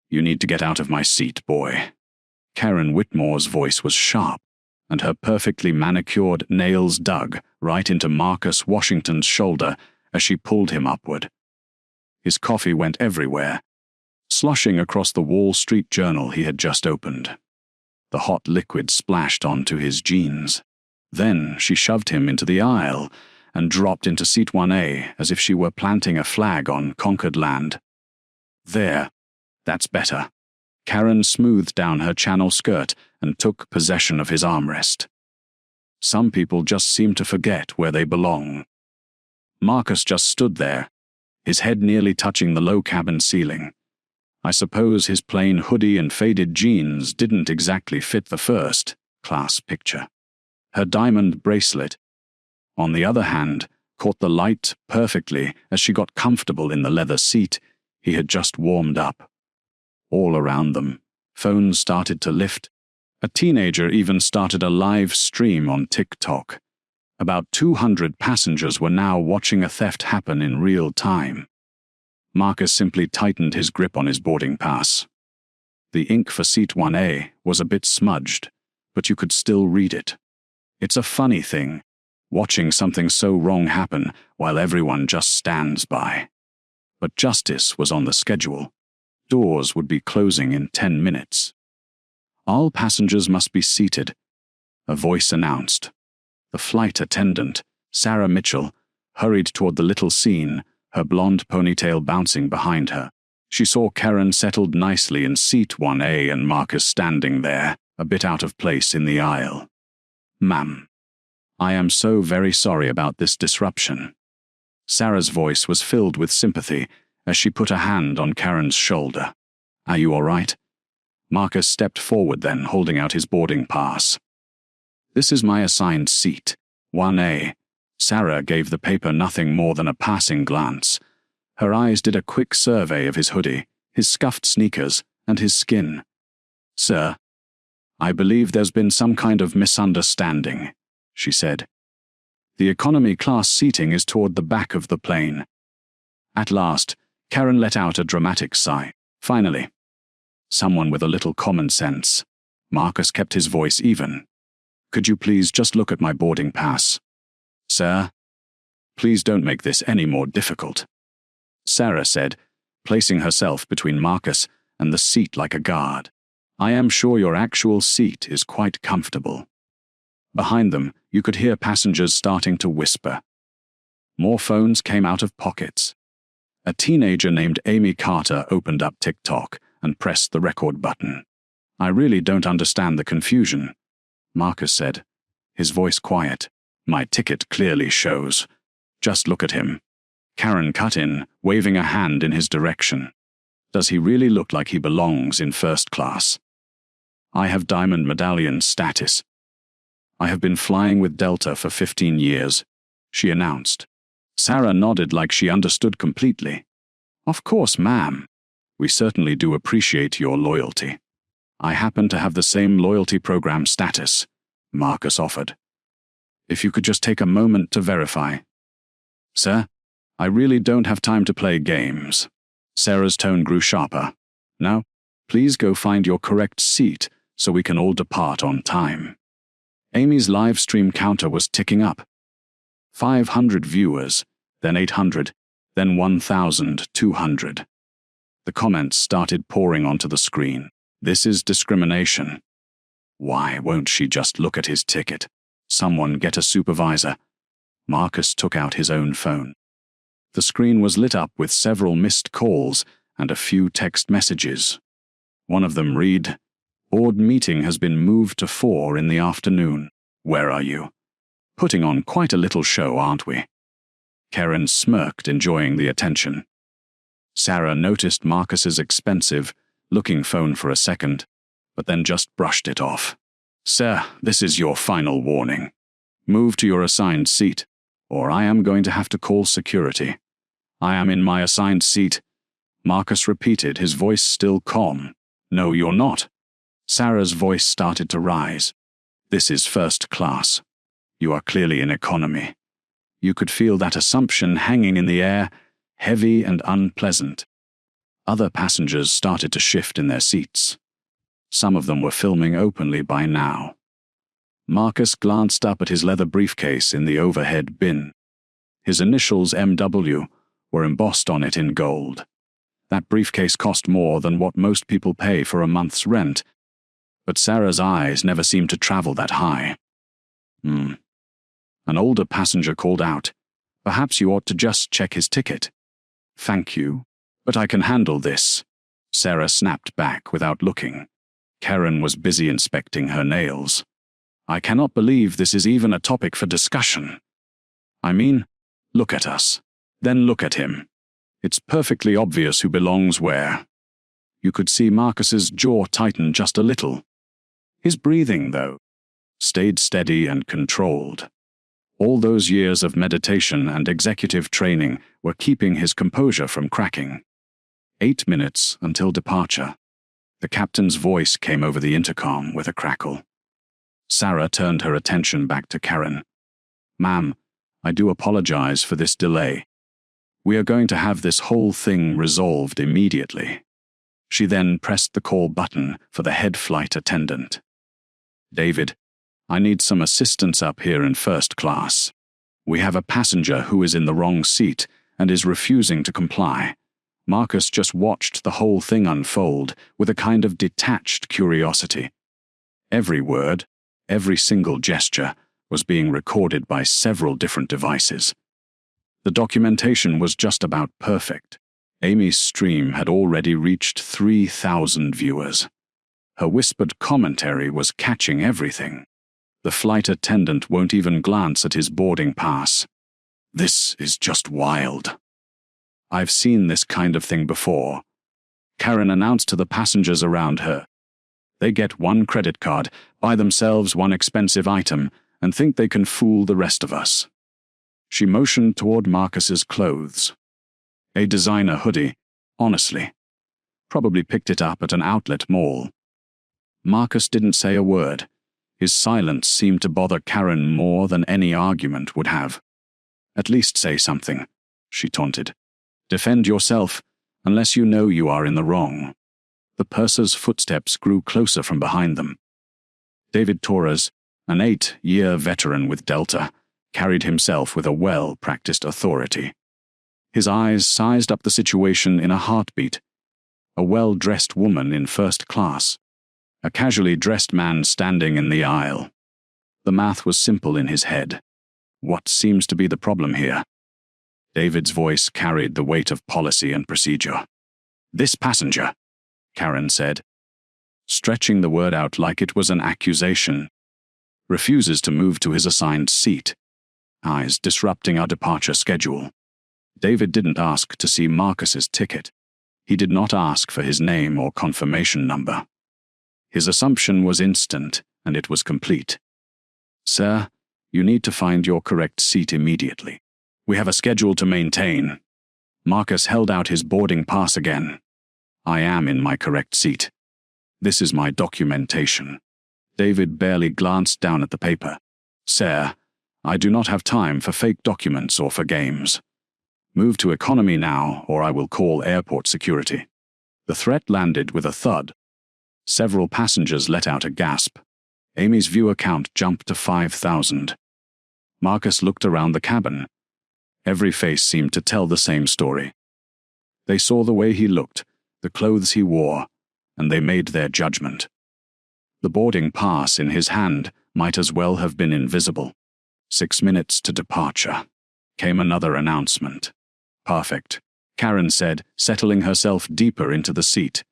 You need to get out of my seat, boy. Karen Whitmore's voice was sharp, and her perfectly manicured nails dug right into Marcus Washington's shoulder as she pulled him upward. His coffee went everywhere, sloshing across the Wall Street Journal he had just opened. The hot liquid splashed onto his jeans. Then she shoved him into the aisle and dropped into seat 1A as if she were planting a flag on conquered land. There, that's better. Karen smoothed down her channel skirt and took possession of his armrest. Some people just seem to forget where they belong. Marcus just stood there, his head nearly touching the low cabin ceiling. I suppose his plain hoodie and faded jeans didn't exactly fit the first-class picture. Her diamond bracelet, on the other hand, caught the light perfectly as she got comfortable in the leather seat he had just warmed up. All around them, phones started to lift. A teenager even started a live stream on TikTok. About 200 passengers were now watching a theft happen in real time. Marcus simply tightened his grip on his boarding pass. The ink for seat 1A was a bit smudged, but you could still read it. It's a funny thing, watching something so wrong happen while everyone just stands by. But justice was on the schedule. Doors would be closing in 10 minutes. All passengers must be seated, a voice announced. The flight attendant, Sarah Mitchell, hurried toward the little scene, her blonde ponytail bouncing behind her. She saw Karen settled nicely in seat 1A and Marcus standing there, a bit out of place in the aisle. "Ma'am, I am so very sorry about this disruption." Sarah's voice was filled with sympathy as she put a hand on Karen's shoulder. "Are you all right?" Marcus stepped forward then, holding out his boarding pass. "This is my assigned seat, 1A. Sarah gave the paper nothing more than a passing glance. Her eyes did a quick survey of his hoodie, his scuffed sneakers, and his skin. "Sir, I believe there's been some kind of misunderstanding," she said. "The economy class seating is toward the back of the plane." At last, Karen let out a dramatic sigh. Finally, someone with a little common sense. Marcus kept his voice even. "Could you please just look at my boarding pass?" "Sir, please don't make this any more difficult," Sarah said, placing herself between Marcus and the seat like a guard. "I am sure your actual seat is quite comfortable." Behind them, you could hear passengers starting to whisper. More phones came out of pockets. A teenager named Amy Carter opened up TikTok and pressed the record button. "I really don't understand the confusion," Marcus said, his voice quiet. "My ticket clearly shows. Just look at him." Karen cut in, waving a hand in his direction. "Does he really look like he belongs in first class?" "I have diamond medallion status. I have been flying with Delta for 15 years, she announced. Sarah nodded like she understood completely. "Of course, ma'am. We certainly do appreciate your loyalty." "I happen to have the same loyalty program status," Marcus offered. "If you could just take a moment to verify." "Sir, I really don't have time to play games." Sarah's tone grew sharper. "Now, please go find your correct seat so we can all depart on time." Amy's live stream counter was ticking up. 500 viewers, then 800, then 1,200. The comments started pouring onto the screen. "This is discrimination. Why won't she just look at his ticket? Someone get a supervisor." Marcus took out his own phone. The screen was lit up with several missed calls and a few text messages. One of them read, "Board meeting has been moved to 4 in the afternoon. Where are you? Putting on quite a little show, aren't we?" Karen smirked, enjoying the attention. Sarah noticed Marcus's expensive, looking phone for a second, but then just brushed it off. "Sir, this is your final warning. Move to your assigned seat, or I am going to have to call security." "I am in my assigned seat," Marcus repeated, his voice still calm. "No, you're not." Sarah's voice started to rise. "This is first class. You are clearly in economy." You could feel that assumption hanging in the air, heavy and unpleasant. Other passengers started to shift in their seats. Some of them were filming openly by now. Marcus glanced up at his leather briefcase in the overhead bin. His initials MW were embossed on it in gold. That briefcase cost more than what most people pay for a month's rent, but Sarah's eyes never seemed to travel that high. An older passenger called out, "Perhaps you ought to just check his ticket." "Thank you, but I can handle this," Sarah snapped back without looking. Karen was busy inspecting her nails. "I cannot believe this is even a topic for discussion. I mean, look at us. Then look at him. It's perfectly obvious who belongs where." You could see Marcus's jaw tighten just a little. His breathing, though, stayed steady and controlled. All those years of meditation and executive training were keeping his composure from cracking. 8 minutes until departure. The captain's voice came over the intercom with a crackle. Sarah turned her attention back to Karen. "Ma'am, I do apologize for this delay. We are going to have this whole thing resolved immediately." She then pressed the call button for the head flight attendant. "David, I need some assistance up here in first class. We have a passenger who is in the wrong seat and is refusing to comply." Marcus just watched the whole thing unfold with a kind of detached curiosity. Every word, every single gesture, was being recorded by several different devices. The documentation was just about perfect. Amy's stream had already reached 3,000 viewers. Her whispered commentary was catching everything. The flight attendant won't even glance at his boarding pass. This is just wild. "I've seen this kind of thing before," Karen announced to the passengers around her. "They get one credit card, buy themselves one expensive item, and think they can fool the rest of us." She motioned toward Marcus's clothes. A designer hoodie, honestly. Probably picked it up at an outlet mall. Marcus didn't say a word. His silence seemed to bother Karen more than any argument would have. "At least say something," she taunted. "Defend yourself, unless you know you are in the wrong." The purser's footsteps grew closer from behind them. David Torres, an 8-year veteran with Delta, carried himself with a well-practiced authority. His eyes sized up the situation in a heartbeat. A well-dressed woman in first class. A casually dressed man standing in the aisle. The math was simple in his head. What seems to be the problem here? David's voice carried the weight of policy and procedure. "This passenger," Karen said, stretching the word out like it was an accusation, "refuses to move to his assigned seat. Is disrupting our departure schedule." David didn't ask to see Marcus's ticket. He did not ask for his name or confirmation number. His assumption was instant, and it was complete. "Sir, you need to find your correct seat immediately. We have a schedule to maintain." Marcus held out his boarding pass again. "I am in my correct seat. This is my documentation." David barely glanced down at the paper. "Sir, I do not have time for fake documents or for games. Move to economy now, or I will call airport security." The threat landed with a thud. Several passengers let out a gasp. Amy's viewer count jumped to 5,000. Marcus looked around the cabin. Every face seemed to tell the same story. They saw the way he looked, the clothes he wore, and they made their judgment. The boarding pass in his hand might as well have been invisible. 6 minutes to departure. Came another announcement. "Perfect," Karen said, settling herself deeper into the seat.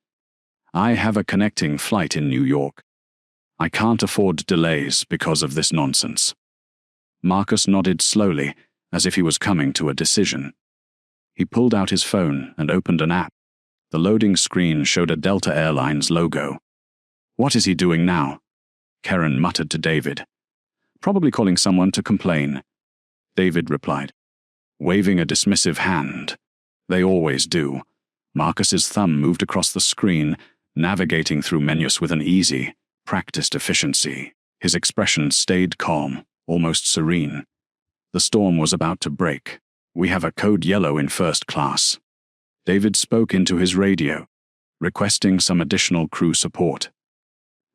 "I have a connecting flight in New York. I can't afford delays because of this nonsense." Marcus nodded slowly, as if he was coming to a decision. He pulled out his phone and opened an app. The loading screen showed a Delta Airlines logo. "What is he doing now?" Karen muttered to David. "Probably calling someone to complain," David replied, waving a dismissive hand. They always do. Marcus's thumb moved across the screen, navigating through menus with an easy, practiced efficiency. His expression stayed calm, almost serene. The storm was about to break. "We have a code yellow in first class." David spoke into his radio, requesting some additional crew support.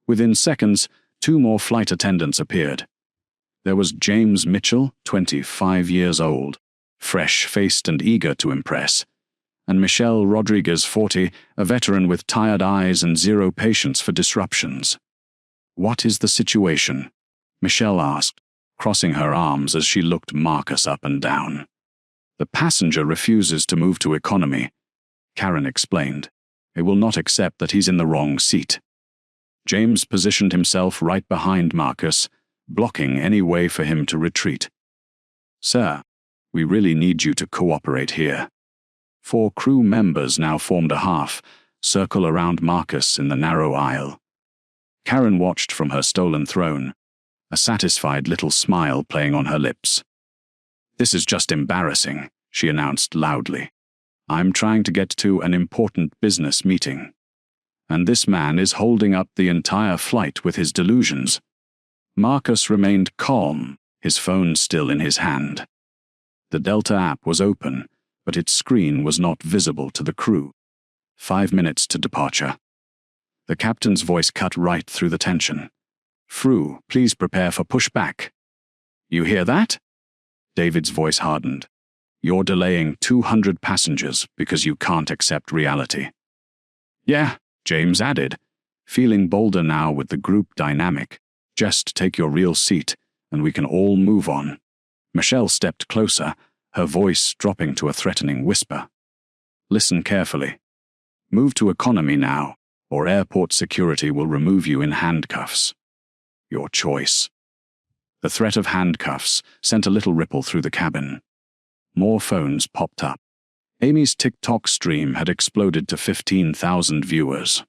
Within seconds, 2 more flight attendants appeared. There was James Mitchell, 25 years old, fresh-faced and eager to impress, and Michelle Rodriguez, 40, a veteran with tired eyes and zero patience for disruptions. "What is the situation?" Michelle asked, crossing her arms as she looked Marcus up and down. "The passenger refuses to move to economy," Karen explained. "He will not accept that he's in the wrong seat." James positioned himself right behind Marcus, blocking any way for him to retreat. "Sir, we really need you to cooperate here." 4 crew members now formed a half circle around Marcus in the narrow aisle. Karen watched from her stolen throne, a satisfied little smile playing on her lips. "This is just embarrassing," she announced loudly. "I'm trying to get to an important business meeting. And this man is holding up the entire flight with his delusions." Marcus remained calm, his phone still in his hand. The Delta app was open, but its screen was not visible to the crew. 5 minutes to departure. The captain's voice cut right through the tension. "Fru, please prepare for pushback." "You hear that?" David's voice hardened. "You're delaying 200 passengers because you can't accept reality." "Yeah," James added, feeling bolder now with the group dynamic. "Just take your real seat, and we can all move on." Michelle stepped closer, her voice dropping to a threatening whisper. "Listen carefully. Move to economy now, or airport security will remove you in handcuffs. Your choice." The threat of handcuffs sent a little ripple through the cabin. More phones popped up. Amy's TikTok stream had exploded to 15,000 viewers.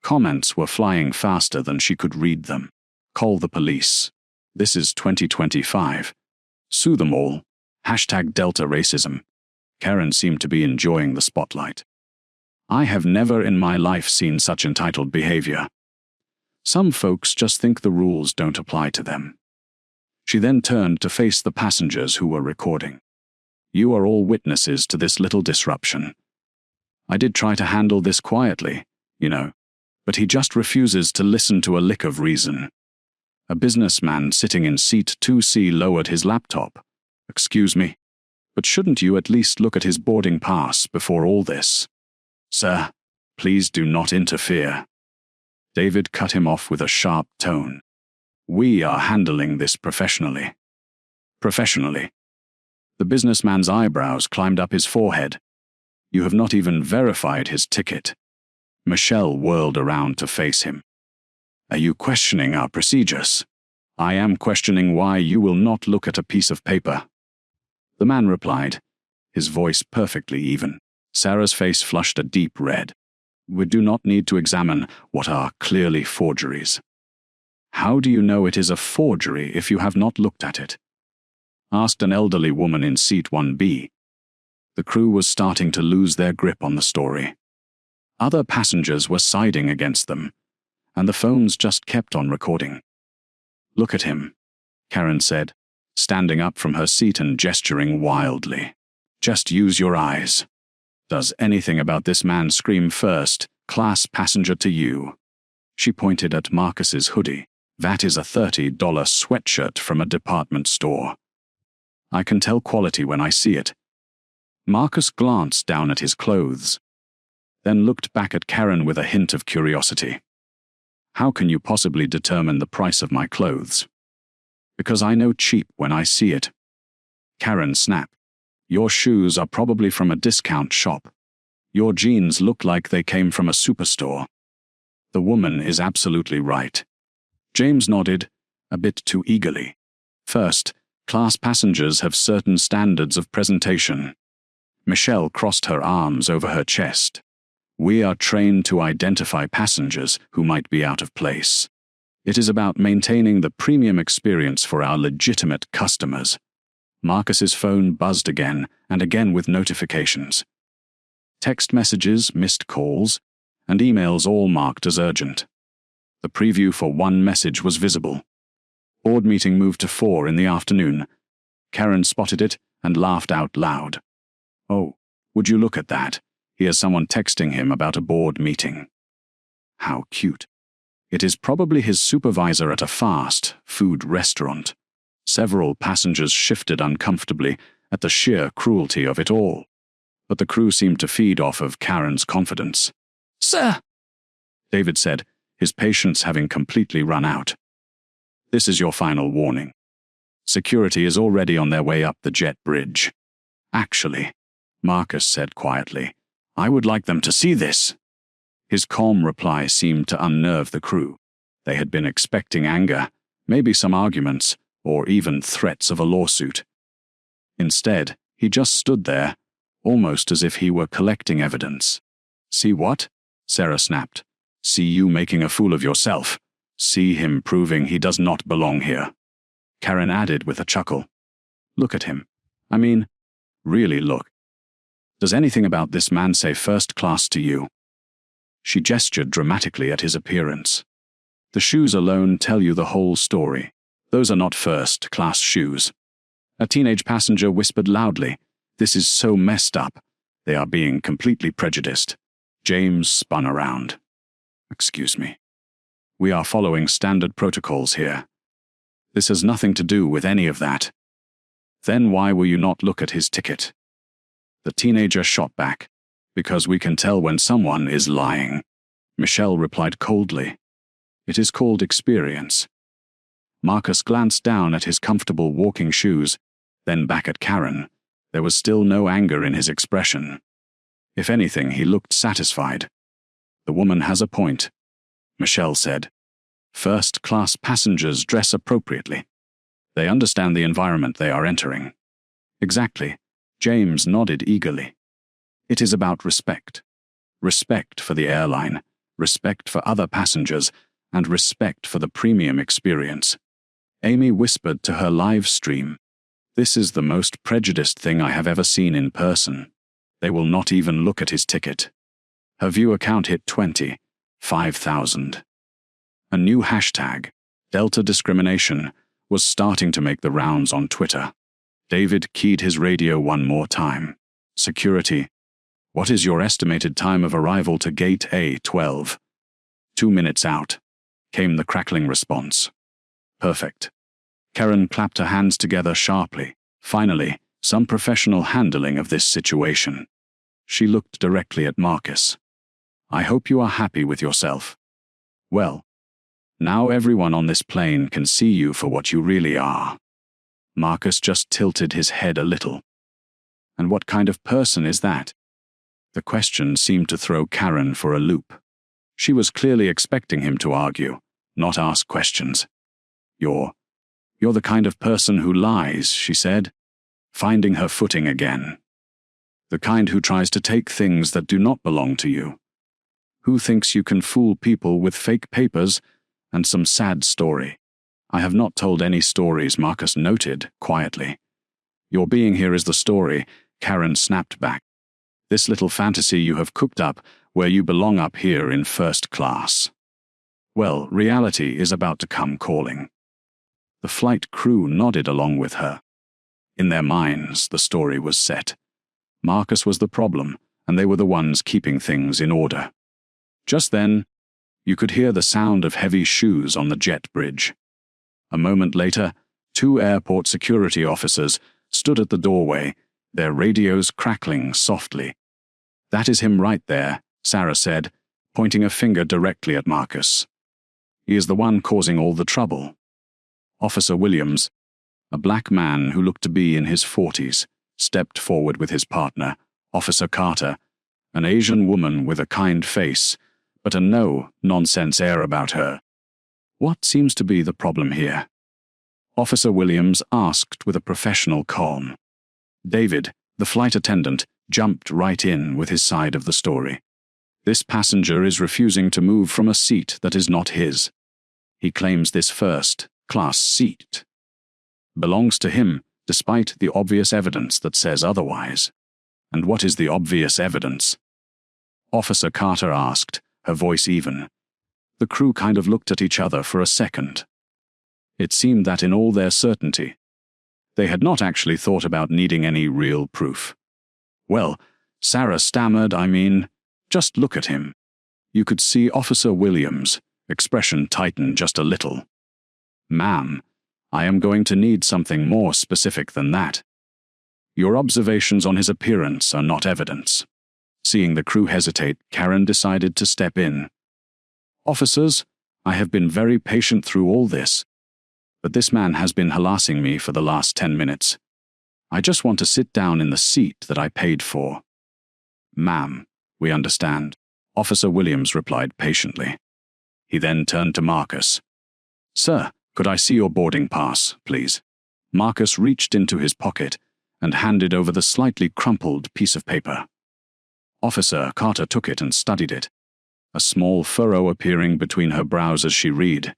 Comments were flying faster than she could read them. "Call the police. This is 2025. Sue them all. #Delta racism." Karen seemed to be enjoying the spotlight. "I have never in my life seen such entitled behavior. Some folks just think the rules don't apply to them." She then turned to face the passengers who were recording. "You are all witnesses to this little disruption. I did try to handle this quietly, but he just refuses to listen to a lick of reason." A businessman sitting in seat 2C lowered his laptop. "Excuse me, but shouldn't you at least look at his boarding pass before all this?" "Sir, please do not interfere." David cut him off with a sharp tone. "We are handling this professionally." "Professionally?" The businessman's eyebrows climbed up his forehead. "You have not even verified his ticket." Michelle whirled around to face him. "Are you questioning our procedures?" "I am questioning why you will not look at a piece of paper." The man replied, his voice perfectly even. Sarah's face flushed a deep red. "We do not need to examine what are clearly forgeries." "How do you know it is a forgery if you have not looked at it?" asked an elderly woman in seat 1B. The crew was starting to lose their grip on the story. Other passengers were siding against them, and the phones just kept on recording. "Look at him," Karen said, standing up from her seat and gesturing wildly. "Just use your eyes. Does anything about this man scream first class passenger to you?" She pointed at Marcus's hoodie. "That is a $30 sweatshirt from a department store. I can tell quality when I see it." Marcus glanced down at his clothes, then looked back at Karen with a hint of curiosity. "How can you possibly determine the price of my clothes?" "Because I know cheap when I see it." Karen snapped. "Your shoes are probably from a discount shop. Your jeans look like they came from a superstore." The woman is absolutely right. James nodded, a bit too eagerly. "First, class passengers have certain standards of presentation." Michelle crossed her arms over her chest. "We are trained to identify passengers who might be out of place. It is about maintaining the premium experience for our legitimate customers." Marcus's phone buzzed again and again with notifications. Text messages, missed calls, and emails all marked as urgent. The preview for one message was visible. Board meeting moved to 4 in the afternoon. Karen spotted it and laughed out loud. "Oh, Would you look at that? He has someone texting him about a board meeting. How cute. It is probably his supervisor at a fast food restaurant. Several passengers shifted uncomfortably at the sheer cruelty of it all. But the crew seemed to feed off of Karen's confidence. "Sir," David said, his patience having completely run out. "This is your final warning. Security is already on their way up the jet bridge." "Actually," Marcus said quietly, "I would like them to see this." His calm reply seemed to unnerve the crew. They had been expecting anger, maybe some arguments, or even threats of a lawsuit. Instead, he just stood there, almost as if he were collecting evidence. "See what?" Sarah snapped. "See you making a fool of yourself. See him proving he does not belong here." Karen added with a chuckle. "Look at him. I mean, really look. Does anything about this man say first class to you?" She gestured dramatically at his appearance. "The shoes alone tell you the whole story. Those are not first-class shoes." A teenage passenger whispered loudly, "This is so messed up. They are being completely prejudiced." James spun around. "Excuse me. We are following standard protocols here. This has nothing to do with any of that." "Then why will you not look at his ticket?" The teenager shot back. "Because we can tell when someone is lying." Michelle replied coldly. "It is called experience." Marcus glanced down at his comfortable walking shoes, then back at Karen. There was still no anger in his expression. If anything, he looked satisfied. "The woman has a point," Michelle said. "First-class passengers dress appropriately. They understand the environment they are entering." "Exactly," James nodded eagerly. "It is about respect. Respect for the airline, respect for other passengers, and respect for the premium experience." Amy whispered to her live stream, "This is the most prejudiced thing I have ever seen in person. They will not even look at his ticket." Her viewer count hit 25,000. A new hashtag, Delta Discrimination, was starting to make the rounds on Twitter. David keyed his radio one more time. "Security, what is your estimated time of arrival to Gate A12? 2 minutes out," came the crackling response. "Perfect." Karen clapped her hands together sharply. Finally, some professional handling of this situation. She looked directly at Marcus. "I hope you are happy with yourself. Well, now everyone on this plane can see you for what you really are." Marcus just tilted his head a little. "And what kind of person is that?" The question seemed to throw Karen for a loop. She was clearly expecting him to argue, not ask questions. You're the kind of person who lies," she said, finding her footing again. "The kind who tries to take things that do not belong to you. Who thinks you can fool people with fake papers and some sad story." "I have not told any stories," Marcus noted quietly. "Your being here is the story," Karen snapped back. "This little fantasy you have cooked up where you belong up here in first class. Well, reality is about to come calling." The flight crew nodded along with her. In their minds, the story was set. Marcus was the problem, and they were the ones keeping things in order. Just then, you could hear the sound of heavy shoes on the jet bridge. A moment later, 2 airport security officers stood at the doorway, their radios crackling softly. "That is him right there," Sarah said, pointing a finger directly at Marcus. "He is the one causing all the trouble." Officer Williams, a black man who looked to be in his 40s, stepped forward with his partner, Officer Carter, an Asian woman with a kind face, but a no-nonsense air about her. "What seems to be the problem here?" Officer Williams asked with a professional calm. David, the flight attendant, jumped right in with his side of the story. "This passenger is refusing to move from a seat that is not his. He claims this first-class seat belongs to him, despite the obvious evidence that says otherwise." "And what is the obvious evidence?" Officer Carter asked, her voice even. The crew kind of looked at each other for a second. It seemed that in all their certainty, they had not actually thought about needing any real proof. "Well, Sarah stammered, just look at him. You could see Officer Williams' expression tighten just a little. Ma'am, I am going to need something more specific than that. Your observations on his appearance are not evidence. Seeing the crew hesitate, Karen decided to step in. Officers, I have been very patient through all this, but this man has been harassing me for the last 10 minutes. I just want to sit down in the seat that I paid for. Ma'am, we understand, Officer Williams replied patiently. He then turned to Marcus. Sir, could I see your boarding pass, please? Marcus reached into his pocket and handed over the slightly crumpled piece of paper. Officer Carter took it and studied it, a small furrow appearing between her brows as she read.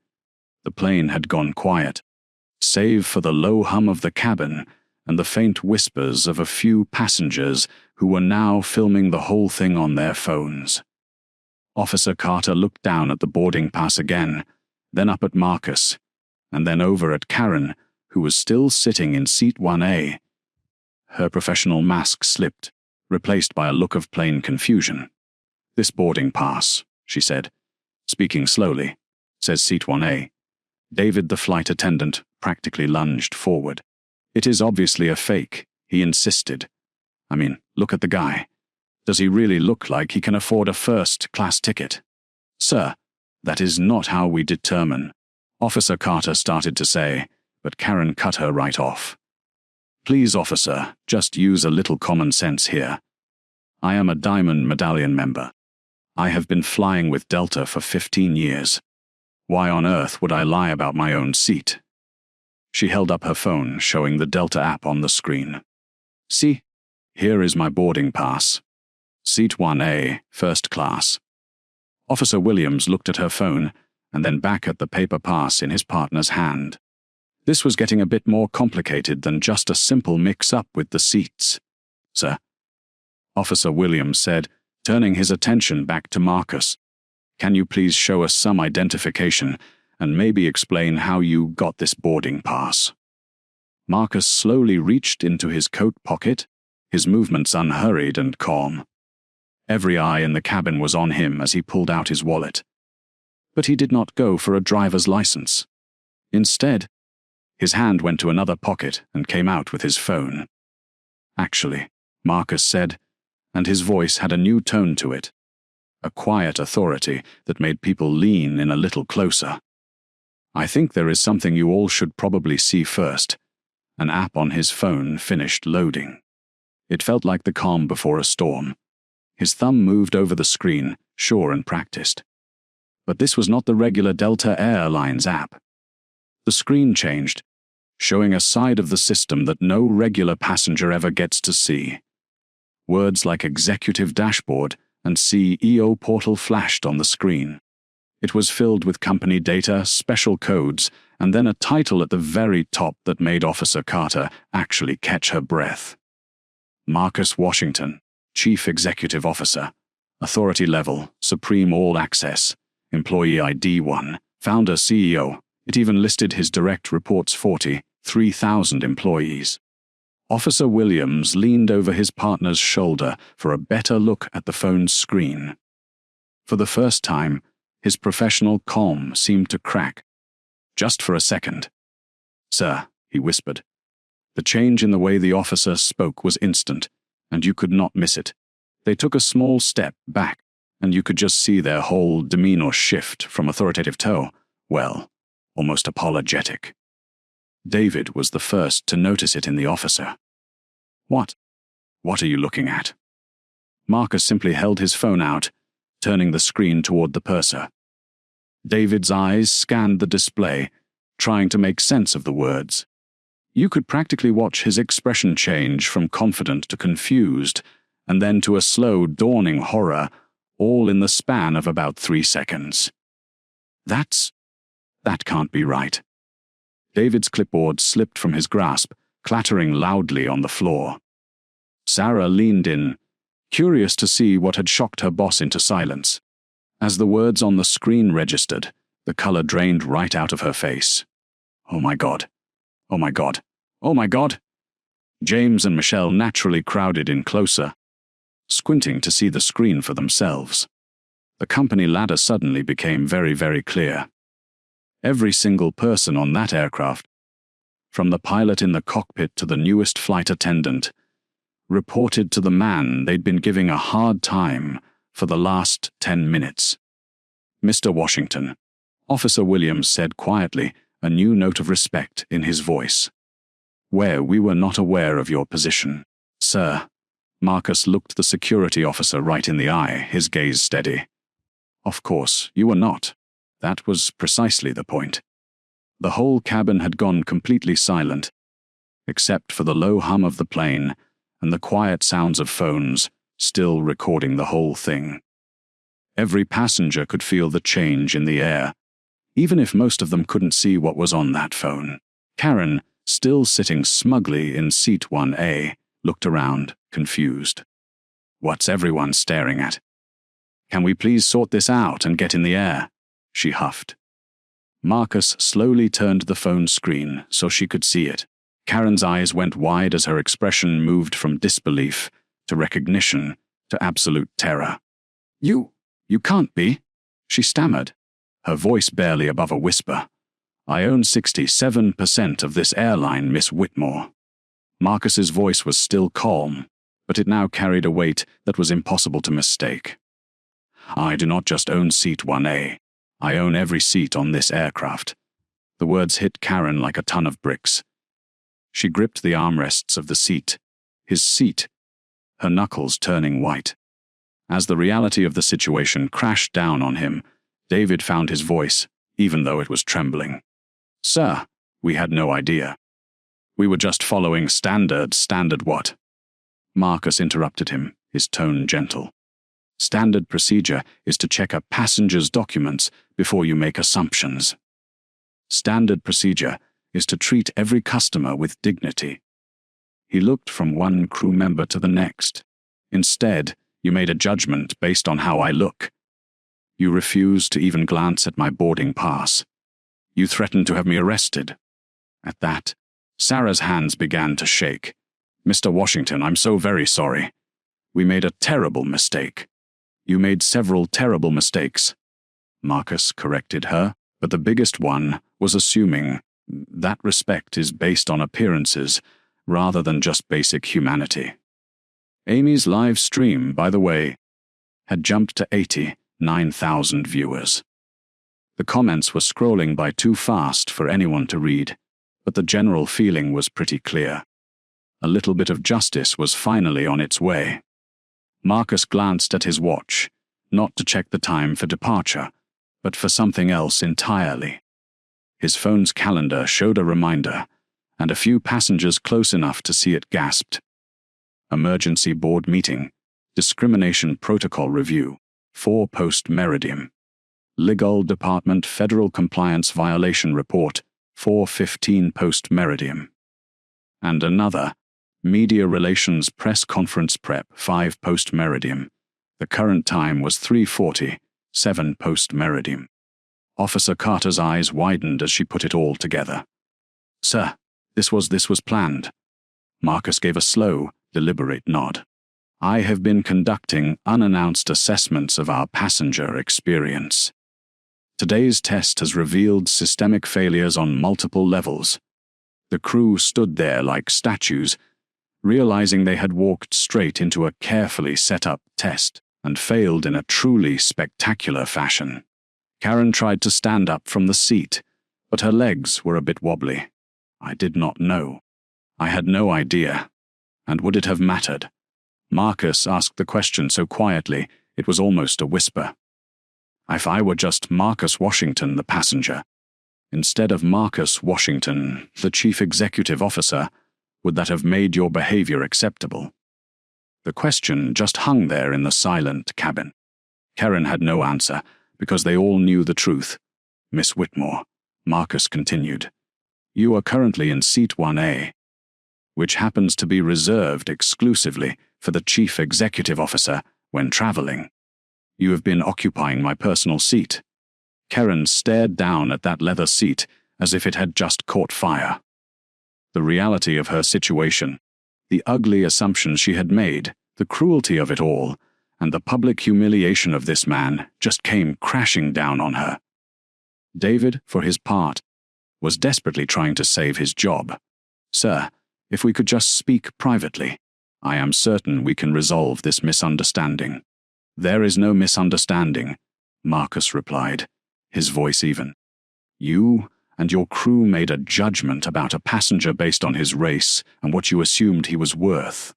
The plane had gone quiet, save for the low hum of the cabin and the faint whispers of a few passengers who were now filming the whole thing on their phones. Officer Carter looked down at the boarding pass again, then up at Marcus, and then over at Karen, who was still sitting in seat 1A. Her professional mask slipped, replaced by a look of plain confusion. This boarding pass, she said, speaking slowly, says seat 1A. David, the flight attendant, practically lunged forward. It is obviously a fake, he insisted. Look at the guy. Does he really look like he can afford a first-class ticket? Sir, that is not how we determine, Officer Carter started to say, but Karen cut her right off. Please, officer, just use a little common sense here. I am a Diamond Medallion member. I have been flying with Delta for 15 years. Why on earth would I lie about my own seat? She held up her phone, showing the Delta app on the screen. See, here is my boarding pass. Seat 1A, first class. Officer Williams looked at her phone and then back at the paper pass in his partner's hand. This was getting a bit more complicated than just a simple mix-up with the seats. Sir, Officer Williams said, turning his attention back to Marcus. Can you please show us some identification and maybe explain how you got this boarding pass? Marcus slowly reached into his coat pocket, his movements unhurried and calm. Every eye in the cabin was on him as he pulled out his wallet. But he did not go for a driver's license. Instead, his hand went to another pocket and came out with his phone. Actually, Marcus said, and his voice had a new tone to it, a quiet authority that made people lean in a little closer. I think there is something you all should probably see first. An app on his phone finished loading. It felt like the calm before a storm. His thumb moved over the screen, sure and practiced. But this was not the regular Delta Airlines app. The screen changed, showing a side of the system that no regular passenger ever gets to see. Words like executive dashboard and CEO portal flashed on the screen. It was filled with company data, special codes, and then a title at the very top that made Officer Carter actually catch her breath. Marcus Washington, Chief Executive Officer, Authority Level, Supreme All Access, Employee ID 1, Founder CEO. It even listed his direct reports 43,000 employees. Officer Williams leaned over his partner's shoulder for a better look at the phone's screen. For the first time, his professional calm seemed to crack. Just for a second. Sir, he whispered. The change in the way the officer spoke was instant, and you could not miss it. They took a small step back, and you could just see their whole demeanor shift from authoritative to, almost apologetic. David was the first to notice it in the officer. What are you looking at? Marcus simply held his phone out, turning the screen toward the purser. David's eyes scanned the display, trying to make sense of the words. You could practically watch his expression change from confident to confused, and then to a slow, dawning horror, all in the span of about 3 seconds. That can't be right. David's clipboard slipped from his grasp, clattering loudly on the floor. Sarah leaned in, curious to see what had shocked her boss into silence. As the words on the screen registered, the color drained right out of her face. Oh my God. Oh my God. Oh my God. James and Michelle naturally crowded in closer. squinting to see the screen for themselves. The company ladder suddenly became very, very clear. Every single person on that aircraft, from the pilot in the cockpit to the newest flight attendant, reported to the man they'd been giving a hard time for the last 10 minutes. "Mr. Washington," Officer Williams said quietly, a new note of respect in his voice. "We were not aware of your position." "Sir," Marcus looked the security officer right in the eye, his gaze steady. "Of course, you were not. That was precisely the point." The whole cabin had gone completely silent, except for the low hum of the plane and the quiet sounds of phones, still recording the whole thing. Every passenger could feel the change in the air, even if most of them couldn't see what was on that phone. Karen, still sitting smugly in seat 1A, looked around, confused. "What's everyone staring at? Can we please sort this out and get in the air?" she huffed. Marcus slowly turned the phone screen so she could see it. Karen's eyes went wide as her expression moved from disbelief to recognition to absolute terror. You can't be," she stammered, her voice barely above a whisper. "I own 67% of this airline, Miss Whitmore." Marcus's voice was still calm, but it now carried a weight that was impossible to mistake. "I do not just own seat 1A. I own every seat on this aircraft." The words hit Karen like a ton of bricks. She gripped the armrests of the seat. His seat, her knuckles turning white. As the reality of the situation crashed down on him, David found his voice, even though it was trembling. "Sir, we had no idea. We were just following standard what?" Marcus interrupted him, his tone gentle. "Standard procedure is to check a passenger's documents before you make assumptions. Standard procedure is to treat every customer with dignity." He looked from one crew member to the next. "Instead, you made a judgment based on how I look. You refused to even glance at my boarding pass. You threatened to have me arrested." At that, Sarah's hands began to shake. "Mr. Washington, I'm so very sorry. We made a terrible mistake." "You made several terrible mistakes," Marcus corrected her, but the biggest one was assuming that respect is based on appearances rather than just basic humanity. Amy's live stream, by the way, had jumped to 89,000 viewers. The comments were scrolling by too fast for anyone to read, but the general feeling was pretty clear. A little bit of justice was finally on its way. Marcus glanced at his watch, not to check the time for departure, but for something else entirely. His phone's calendar showed a reminder, and a few passengers close enough to see it gasped. Emergency board meeting, discrimination protocol review, 4 post-meridium. Legal Department Federal Compliance Violation Report, 4:15 post-meridium. And another, Media Relations Press Conference Prep, 5 post-meridium. The current time was 3:40, 7 post-meridium. Officer Carter's eyes widened as she put it all together. "Sir, this was planned." Marcus gave a slow, deliberate nod. "I have been conducting unannounced assessments of our passenger experience. Today's test has revealed systemic failures on multiple levels." The crew stood there like statues, realizing they had walked straight into a carefully set-up test and failed in a truly spectacular fashion. Karen tried to stand up from the seat, but her legs were a bit wobbly. "I did not know. I had no idea. And would it have mattered?" Marcus asked the question so quietly it was almost a whisper. "If I were just Marcus Washington, the passenger, instead of Marcus Washington, the chief executive officer, would that have made your behavior acceptable?" The question just hung there in the silent cabin. Karen had no answer, because they all knew the truth. "Miss Whitmore," Marcus continued, "you are currently in seat 1A, which happens to be reserved exclusively for the chief executive officer when traveling. You have been occupying my personal seat." Karen stared down at that leather seat as if it had just caught fire. The reality of her situation, the ugly assumptions she had made, The cruelty of it all, and the public humiliation of this man, just came crashing down on her. David, for his part, was desperately trying to save his job. "Sir, if we could just speak privately, I am certain we can resolve this misunderstanding." "There is no misunderstanding," Marcus replied, his voice even. "You and your crew made a judgment about a passenger based on his race and what you assumed he was worth.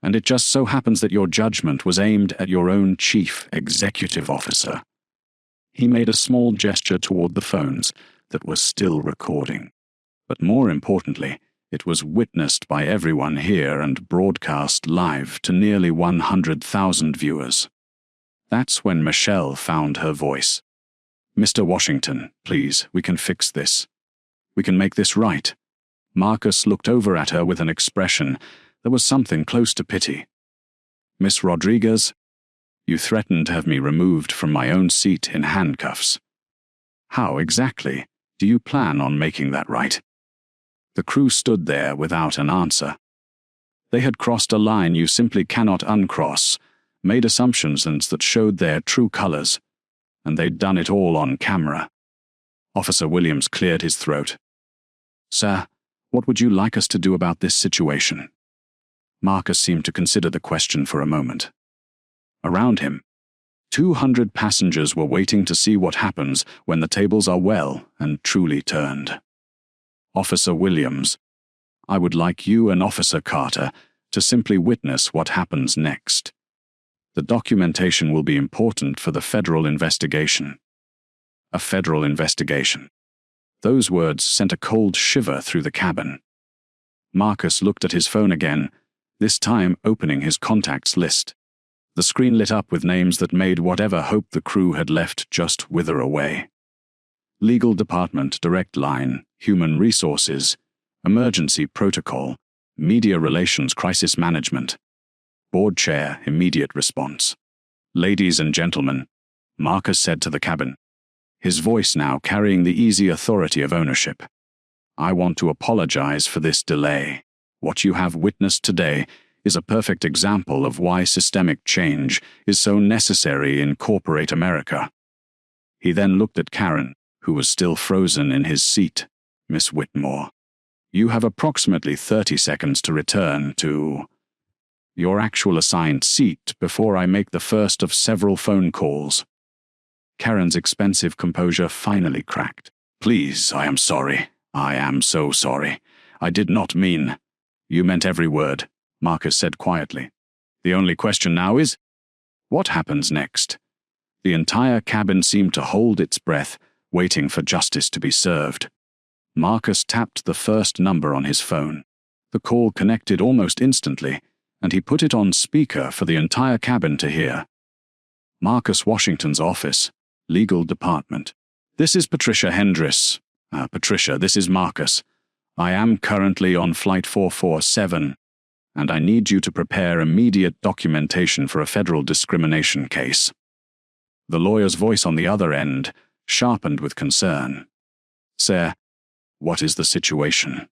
And it just so happens that your judgment was aimed at your own chief executive officer." He made a small gesture toward the phones that were still recording. But more importantly, it was witnessed by everyone here and broadcast live to nearly 100,000 viewers. That's when Michelle found her voice. "Mr. Washington, please, we can fix this. We can make this right." Marcus looked over at her with an expression that was something close to pity. "Miss Rodriguez, you threatened to have me removed from my own seat in handcuffs. How exactly do you plan on making that right?" The crew stood there without an answer. They had crossed a line you simply cannot uncross, made assumptions that showed their true colors, and they'd done it all on camera. Officer Williams cleared his throat. "Sir, what would you like us to do about this situation?" Marcus seemed to consider the question for a moment. Around him, 200 passengers were waiting to see what happens when the tables are well and truly turned. "Officer Williams, I would like you and Officer Carter to simply witness what happens next. The documentation will be important for the federal investigation." A federal investigation. Those words sent a cold shiver through the cabin. Marcus looked at his phone again, this time opening his contacts list. The screen lit up with names that made whatever hope the crew had left just wither away. Legal Department, Direct Line, Human Resources, Emergency Protocol, Media Relations Crisis Management, Board Chair, Immediate Response. "Ladies and gentlemen," Marcus said to the cabin, his voice now carrying the easy authority of ownership. "I want to apologize for this delay. What you have witnessed today is a perfect example of why systemic change is so necessary in corporate America." He then looked at Karen, who was still frozen in his seat. "Miss Whitmore, you have approximately 30 seconds to return to your actual assigned seat before I make the first of several phone calls." Karen's expensive composure finally cracked. "Please, I am sorry. I am so sorry. I did not mean—" "You meant every word," Marcus said quietly. "The only question now is, what happens next?" The entire cabin seemed to hold its breath, waiting for justice to be served. Marcus tapped the first number on his phone. The call connected almost instantly, and he put it on speaker for the entire cabin to hear. "Marcus Washington's office, Legal Department. This is Patricia Hendris. Patricia, this is Marcus. I am currently on Flight 447, and I need you to prepare immediate documentation for a federal discrimination case." The lawyer's voice on the other end sharpened with concern. "Sir, what is the situation?"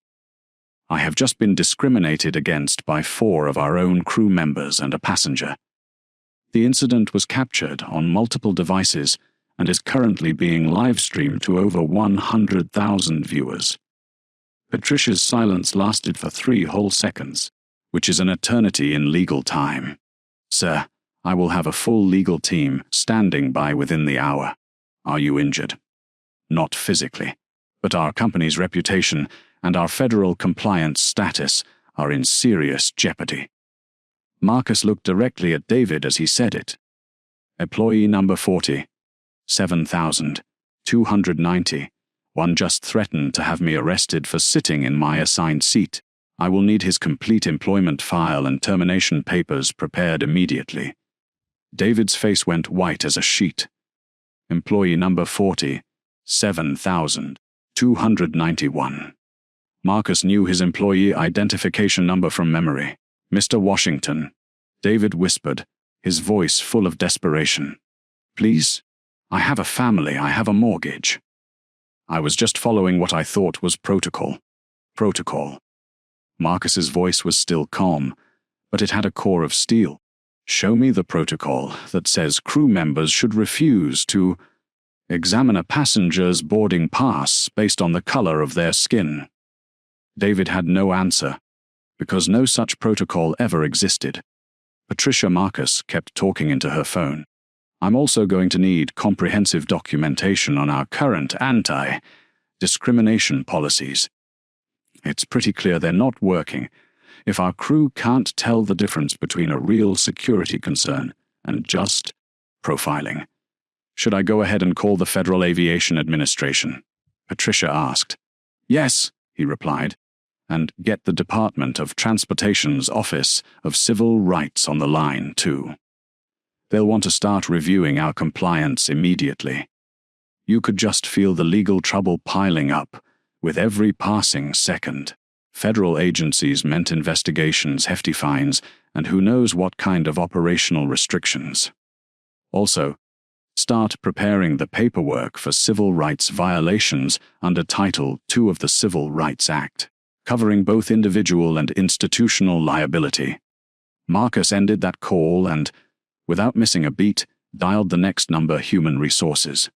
"I have just been discriminated against by 4 of our own crew members and a passenger. The incident was captured on multiple devices and is currently being live-streamed to over 100,000 viewers." Patricia's silence lasted for 3 whole seconds, which is an eternity in legal time. "Sir, I will have a full legal team standing by within the hour. Are you injured?" "Not physically, but our company's reputation and our federal compliance status are in serious jeopardy." Marcus looked directly at David as he said it. "Employee number 40, 7,290. One just threatened to have me arrested for sitting in my assigned seat. I will need his complete employment file and termination papers prepared immediately." David's face went white as a sheet. "Employee number 40, 7,291. Marcus knew his employee identification number from memory. "Mr. Washington," David whispered, his voice full of desperation. "Please? I have a family, I have a mortgage." "I was just following what I thought was protocol." "Protocol." Marcus's voice was still calm, but it had a core of steel. Show me the protocol that says crew members should refuse to examine a passenger's boarding pass based on the color of their skin. David had no answer, because no such protocol ever existed. Patricia Marcus kept talking into her phone. I'm also going to need comprehensive documentation on our current anti-discrimination policies. It's pretty clear they're not working if our crew can't tell the difference between a real security concern and just profiling. Should I go ahead and call the Federal Aviation Administration? Patricia asked. Yes, he replied, and get the Department of Transportation's Office of Civil Rights on the line, too. They'll want to start reviewing our compliance immediately. You could just feel the legal trouble piling up with every passing second. Federal agencies meant investigations, hefty fines, and who knows what kind of operational restrictions. Also, start preparing the paperwork for civil rights violations under Title II of the Civil Rights Act, covering both individual and institutional liability. Marcus ended that call and, without missing a beat, dialed the next number, Human Resources.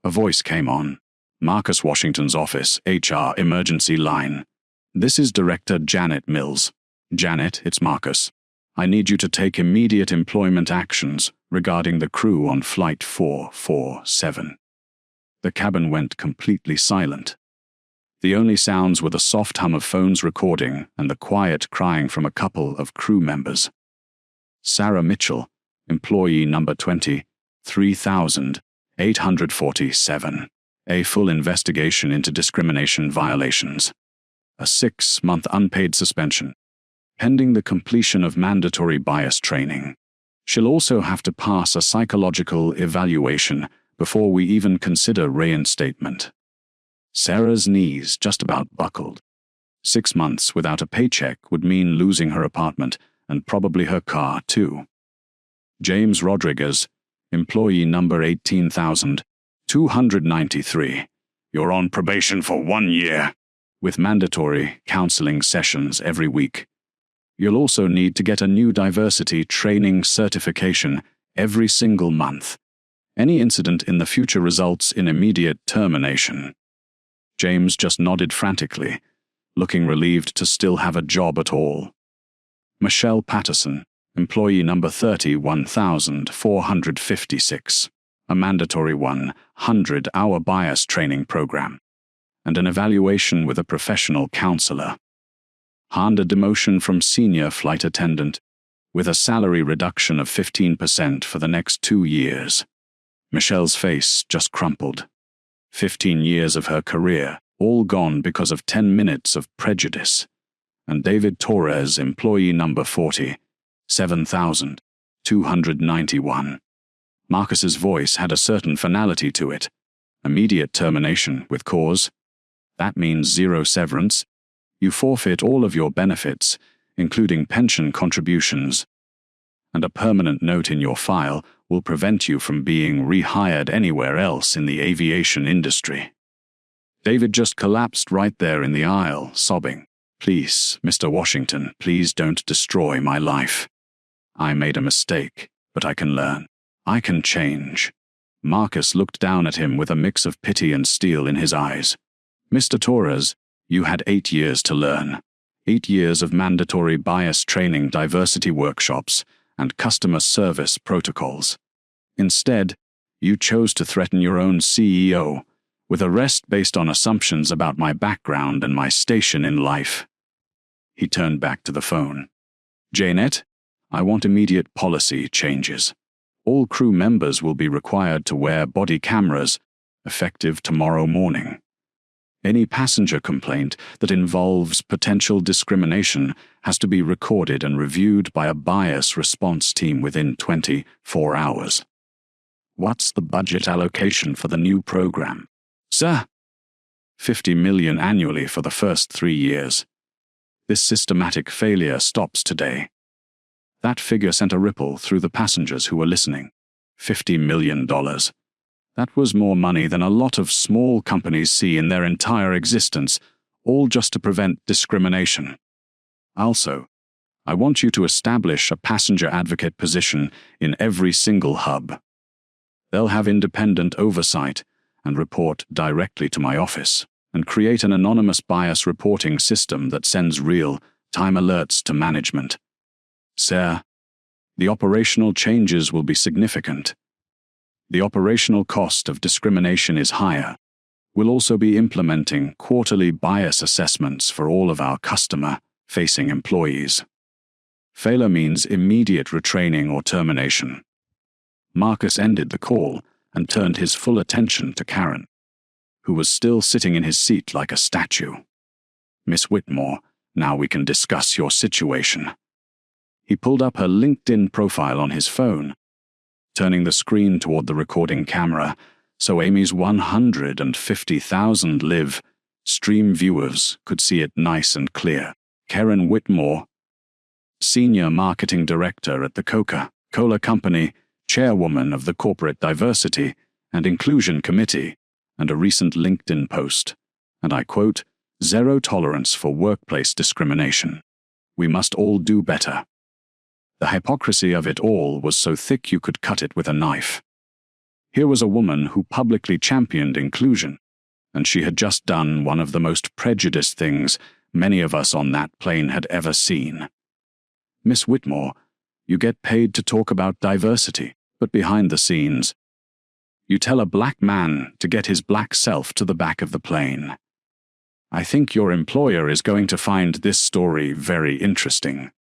A voice came on. Marcus Washington's office, HR emergency line. This is Director Janet Mills. Janet, it's Marcus. I need you to take immediate employment actions regarding the crew on Flight 447. The cabin went completely silent. The only sounds were the soft hum of phones recording and the quiet crying from a couple of crew members. Sarah Mitchell, employee number 20, 3847. A full investigation into discrimination violations. A 6-month unpaid suspension, pending the completion of mandatory bias training. She'll also have to pass a psychological evaluation before we even consider reinstatement. Sarah's knees just about buckled. 6 months without a paycheck would mean losing her apartment and probably her car, too. James Rodriguez, employee number 18,293. You're on probation for 1 year, with mandatory counseling sessions every week. You'll also need to get a new diversity training certification every single month. Any incident in the future results in immediate termination. James just nodded frantically, looking relieved to still have a job at all. Michelle Patterson, employee number 31,456. A mandatory 100-hour bias training program, and an evaluation with a professional counselor. Earned a demotion from senior flight attendant, with a salary reduction of 15% for the next 2 years. Michelle's face just crumpled. 15 years of her career, all gone because of 10 minutes of prejudice. And David Torres, employee number 40, 7,291. Marcus's voice had a certain finality to it. Immediate termination with cause. That means 0 severance. You forfeit all of your benefits, including pension contributions. And a permanent note in your file will prevent you from being rehired anywhere else in the aviation industry. David just collapsed right there in the aisle, sobbing. Please, Mr. Washington, please don't destroy my life. I made a mistake, but I can learn. I can change. Marcus looked down at him with a mix of pity and steel in his eyes. Mr. Torres, you had 8 years to learn. 8 years of mandatory bias training, diversity workshops, and customer service protocols. Instead, you chose to threaten your own CEO with arrest based on assumptions about my background and my station in life. He turned back to the phone. Janet, I want immediate policy changes. All crew members will be required to wear body cameras, effective tomorrow morning. Any passenger complaint that involves potential discrimination has to be recorded and reviewed by a bias response team within 24 hours. What's the budget allocation for the new program? Sir, $50 million annually for the first 3 years. This systematic failure stops today. That figure sent a ripple through the passengers who were listening. $50 million. That was more money than a lot of small companies see in their entire existence, all just to prevent discrimination. Also, I want you to establish a passenger advocate position in every single hub. They'll have independent oversight and report directly to my office, and create an anonymous bias reporting system that sends real-time alerts to management. Sir, the operational changes will be significant. The operational cost of discrimination is higher. We'll also be implementing quarterly bias assessments for all of our customer-facing employees. Failure means immediate retraining or termination. Marcus ended the call and turned his full attention to Karen, who was still sitting in his seat like a statue. Miss Whitmore, now we can discuss your situation. He pulled up her LinkedIn profile on his phone, turning the screen toward the recording camera so Amy's 150,000 live stream viewers could see it nice and clear. Karen Whitmore, Senior Marketing Director at the Coca-Cola Company, Chairwoman of the Corporate Diversity and Inclusion Committee, and a recent LinkedIn post, and I quote, "Zero tolerance for workplace discrimination. We must all do better." The hypocrisy of it all was so thick you could cut it with a knife. Here was a woman who publicly championed inclusion, and she had just done one of the most prejudiced things many of us on that plane had ever seen. Miss Whitmore, you get paid to talk about diversity, but behind the scenes, you tell a black man to get his black self to the back of the plane. I think your employer is going to find this story very interesting.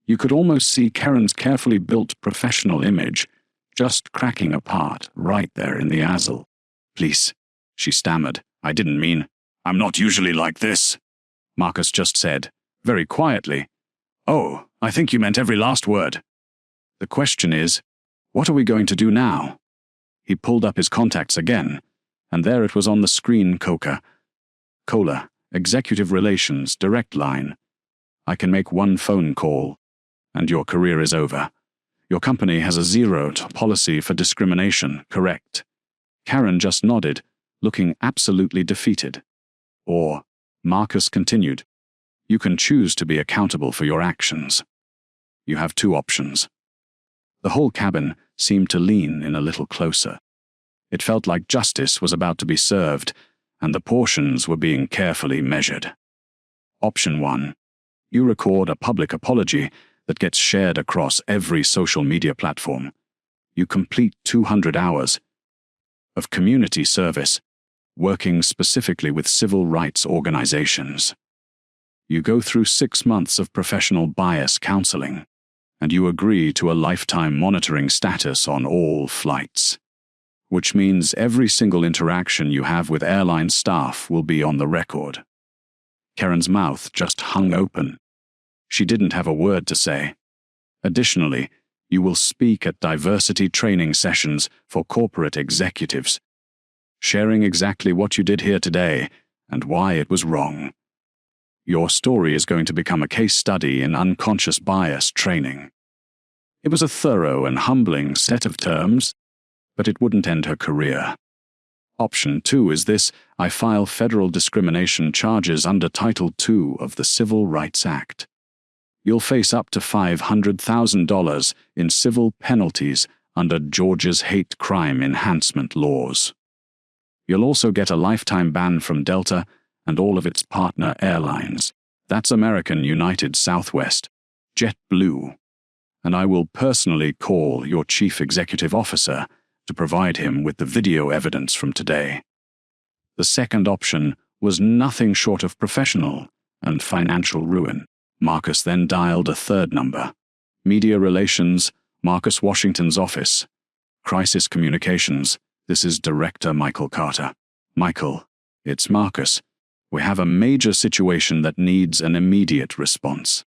You could almost see Karen's carefully built professional image just cracking apart right there in the aisle. "Please," she stammered. "I didn't mean, I'm not usually like this." Marcus just said, very quietly, "Oh, I think you meant every last word. The question is, what are we going to do now?" He pulled up his contacts again, and there it was on the screen, Coca-Cola, Executive Relations, direct line. "I can make one phone call, and your career is over. Your company has a zero policy for discrimination, correct?" Karen just nodded, looking absolutely defeated. "Or," Marcus continued, "you can choose to be accountable for your actions. You have two options." The whole cabin seemed to lean in a little closer. It felt like justice was about to be served, and the portions were being carefully measured. Option 1. You record a public apology that gets shared across every social media platform. You complete 200 hours of community service, working specifically with civil rights organizations. You go through 6 months of professional bias counseling, and you agree to a lifetime monitoring status on all flights, which means every single interaction you have with airline staff will be on the record. Karen's mouth just hung open. She didn't have a word to say. Additionally, you will speak at diversity training sessions for corporate executives, sharing exactly what you did here today and why it was wrong. Your story is going to become a case study in unconscious bias training. It was a thorough and humbling set of terms, but it wouldn't end her career. Option 2 is this: I file federal discrimination charges under Title II of the Civil Rights Act. You'll face up to $500,000 in civil penalties under Georgia's hate crime enhancement laws. You'll also get a lifetime ban from Delta and all of its partner airlines. That's American, United, Southwest, JetBlue. And I will personally call your chief executive officer to provide him with the video evidence from today. The second option was nothing short of professional and financial ruin. Marcus then dialed a third number. Media Relations, Marcus Washington's office. Crisis Communications, this is Director Michael Carter. Michael, it's Marcus. We have a major situation that needs an immediate response.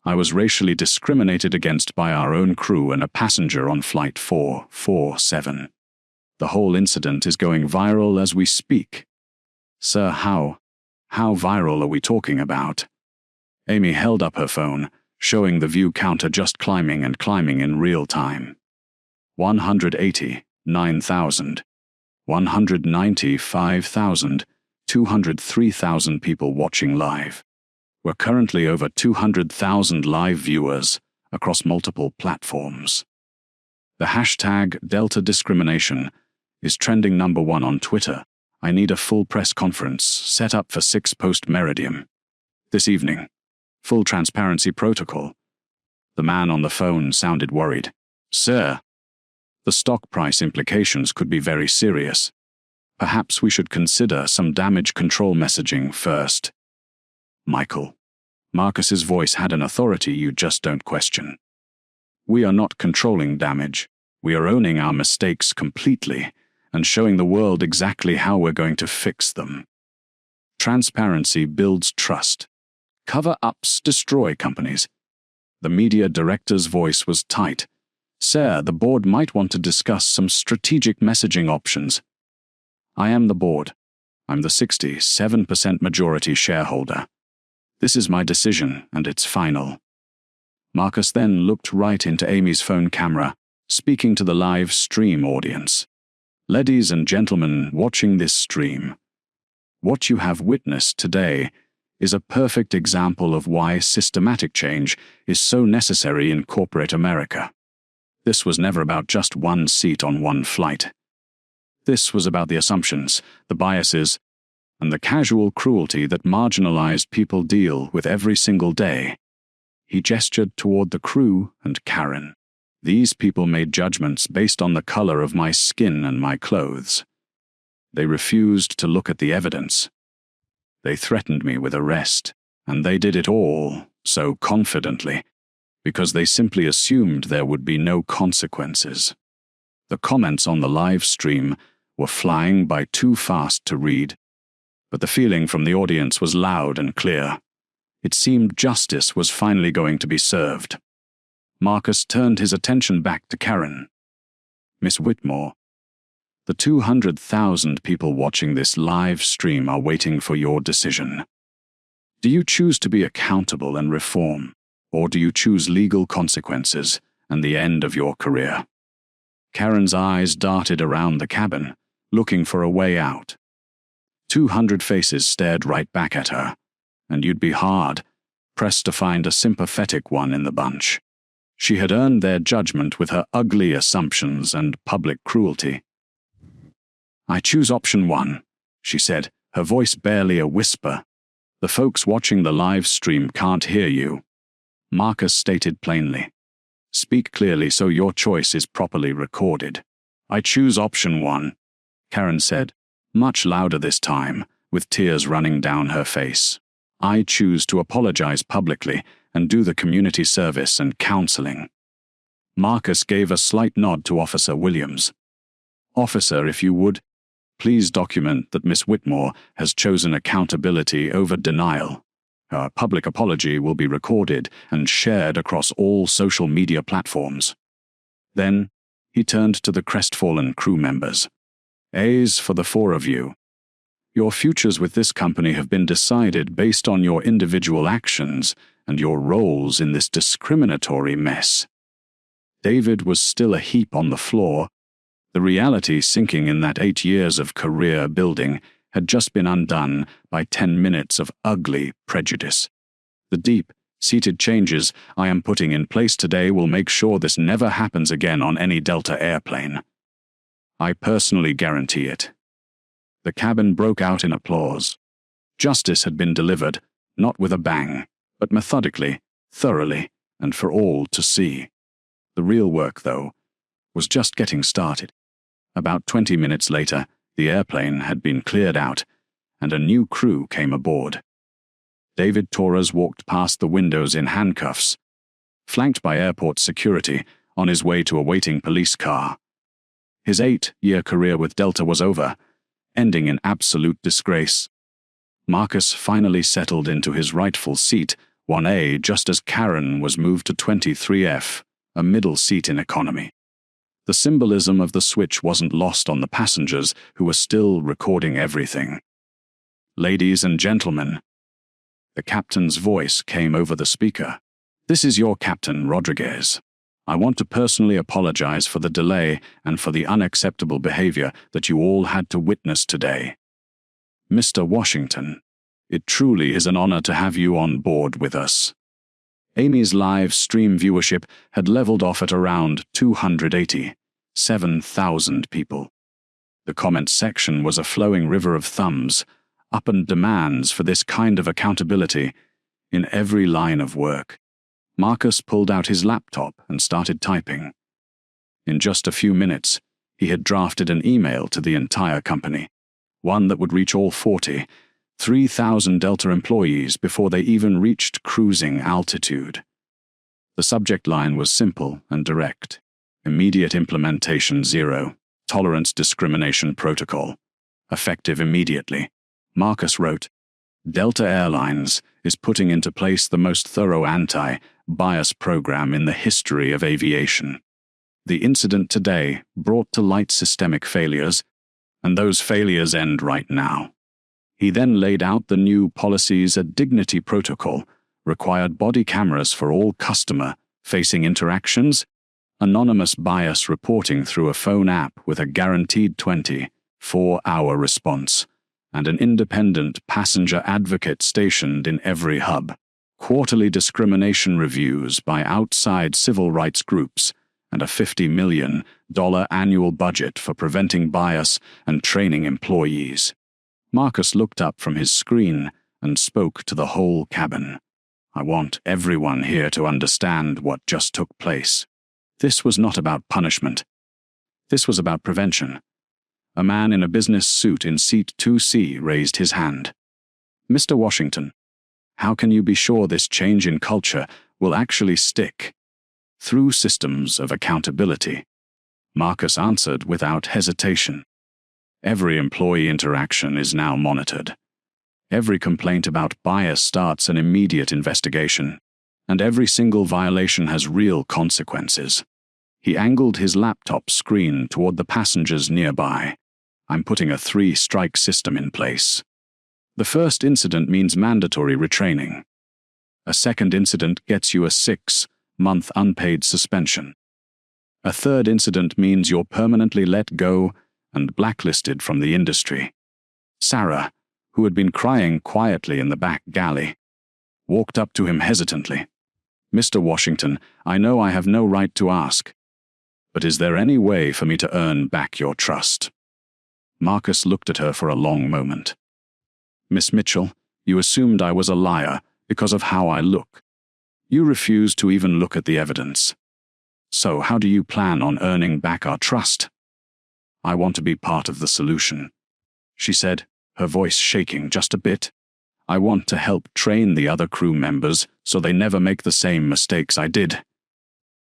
I was racially discriminated against by our own crew and a passenger on Flight 447. The whole incident is going viral as we speak. Sir, how viral are we talking about? Amy held up her phone, showing the view counter just climbing and climbing in real time. 189,000, 195,000, 203,000 people watching live. We're currently over 200,000 live viewers across multiple platforms. The hashtag Delta Discrimination is trending #1 on Twitter. I need a full press conference set up for 6 post-meridium. This evening. Full transparency protocol. The man on the phone sounded worried. Sir, the stock price implications could be very serious. Perhaps we should consider some damage control messaging first. Michael. Marcus's voice had an authority you just don't question. We are not controlling damage. We are owning our mistakes completely and showing the world exactly how we're going to fix them. Transparency builds trust. Cover-ups destroy companies. The media director's voice was tight. Sir, the board might want to discuss some strategic messaging options. I am the board. I'm the 67% majority shareholder. This is my decision, and it's final. Marcus then looked right into Amy's phone camera, speaking to the live stream audience. Ladies and gentlemen watching this stream, what you have witnessed today is a perfect example of why systematic change is so necessary in corporate America. This was never about just one seat on one flight. This was about the assumptions, the biases, and the casual cruelty that marginalized people deal with every single day. He gestured toward the crew and Karen. These people made judgments based on the color of my skin and my clothes. They refused to look at the evidence. They threatened me with arrest, and they did it all so confidently, because they simply assumed there would be no consequences. The comments on the live stream were flying by too fast to read, but the feeling from the audience was loud and clear. It seemed justice was finally going to be served. Marcus turned his attention back to Karen. Miss Whitmore, the 200,000 people watching this live stream are waiting for your decision. Do you choose to be accountable and reform, or do you choose legal consequences and the end of your career? Karen's eyes darted around the cabin, looking for a way out. 200 faces stared right back at her, and you'd be hard-pressed to find a sympathetic one in the bunch. She had earned their judgment with her ugly assumptions and public cruelty. I choose option 1, she said, her voice barely a whisper. The folks watching the live stream can't hear you. Marcus stated plainly. Speak clearly so your choice is properly recorded. I choose option 1, Karen said, much louder this time, with tears running down her face. I choose to apologize publicly and do the community service and counseling. Marcus gave a slight nod to Officer Williams. Officer, if you would, please document that Miss Whitmore has chosen accountability over denial. Her public apology will be recorded and shared across all social media platforms. Then, he turned to the crestfallen crew members. A's for the 4 of you. Your futures with this company have been decided based on your individual actions and your roles in this discriminatory mess. David was still a heap on the floor. The reality sinking in that 8 years of career building had just been undone by 10 minutes of ugly prejudice. The deep-seated changes I am putting in place today will make sure this never happens again on any Delta airplane. I personally guarantee it. The cabin broke out in applause. Justice had been delivered, not with a bang, but methodically, thoroughly, and for all to see. The real work, though, was just getting started. About 20 minutes later, the airplane had been cleared out, and a new crew came aboard. David Torres walked past the windows in handcuffs, flanked by airport security, on his way to a waiting police car. His 8-year career with Delta was over, ending in absolute disgrace. Marcus finally settled into his rightful seat, 1A, just as Karen was moved to 23F, a middle seat in economy. The symbolism of the switch wasn't lost on the passengers who were still recording everything. Ladies and gentlemen, the captain's voice came over the speaker. This is your captain, Rodriguez. I want to personally apologize for the delay and for the unacceptable behavior that you all had to witness today. Mr. Washington, It truly is an honor to have you on board with us. Amy's live stream viewership had leveled off at around 287,000 people. The comments section was a flowing river of thumbs, up and demands for this kind of accountability in every line of work. Marcus pulled out his laptop and started typing. In just a few minutes, he had drafted an email to the entire company, one that would reach all 3,000 Delta employees before they even reached cruising altitude. The subject line was simple and direct. Immediate implementation 0. Tolerance discrimination protocol. Effective immediately. Marcus wrote, Delta Airlines is putting into place the most thorough anti-bias program in the history of aviation. The incident today brought to light systemic failures, and those failures end right now. He then laid out the new policies. A dignity protocol required body cameras for all customer-facing interactions, anonymous bias reporting through a phone app with a guaranteed 24-hour response, and an independent passenger advocate stationed in every hub, quarterly discrimination reviews by outside civil rights groups, and a $50 million annual budget for preventing bias and training employees. Marcus looked up from his screen and spoke to the whole cabin. I want everyone here to understand what just took place. This was not about punishment. This was about prevention. A man in a business suit in seat 2C raised his hand. Mr. Washington, how can you be sure this change in culture will actually stick? Through systems of accountability. Marcus answered without hesitation. Every employee interaction is now monitored. Every complaint about bias starts an immediate investigation, and every single violation has real consequences. He angled his laptop screen toward the passengers nearby. I'm putting a 3-strike system in place. The first incident means mandatory retraining. A second incident gets you a 6-month unpaid suspension. A third incident means you're permanently let go and blacklisted from the industry. Sarah, who had been crying quietly in the back galley, walked up to him hesitantly. Mr. Washington, I know I have no right to ask, but is there any way for me to earn back your trust? Marcus looked at her for a long moment. Miss Mitchell, you assumed I was a liar because of how I look. You refused to even look at the evidence. So how do you plan on earning back our trust? I want to be part of the solution, she said, her voice shaking just a bit. I want to help train the other crew members so they never make the same mistakes I did.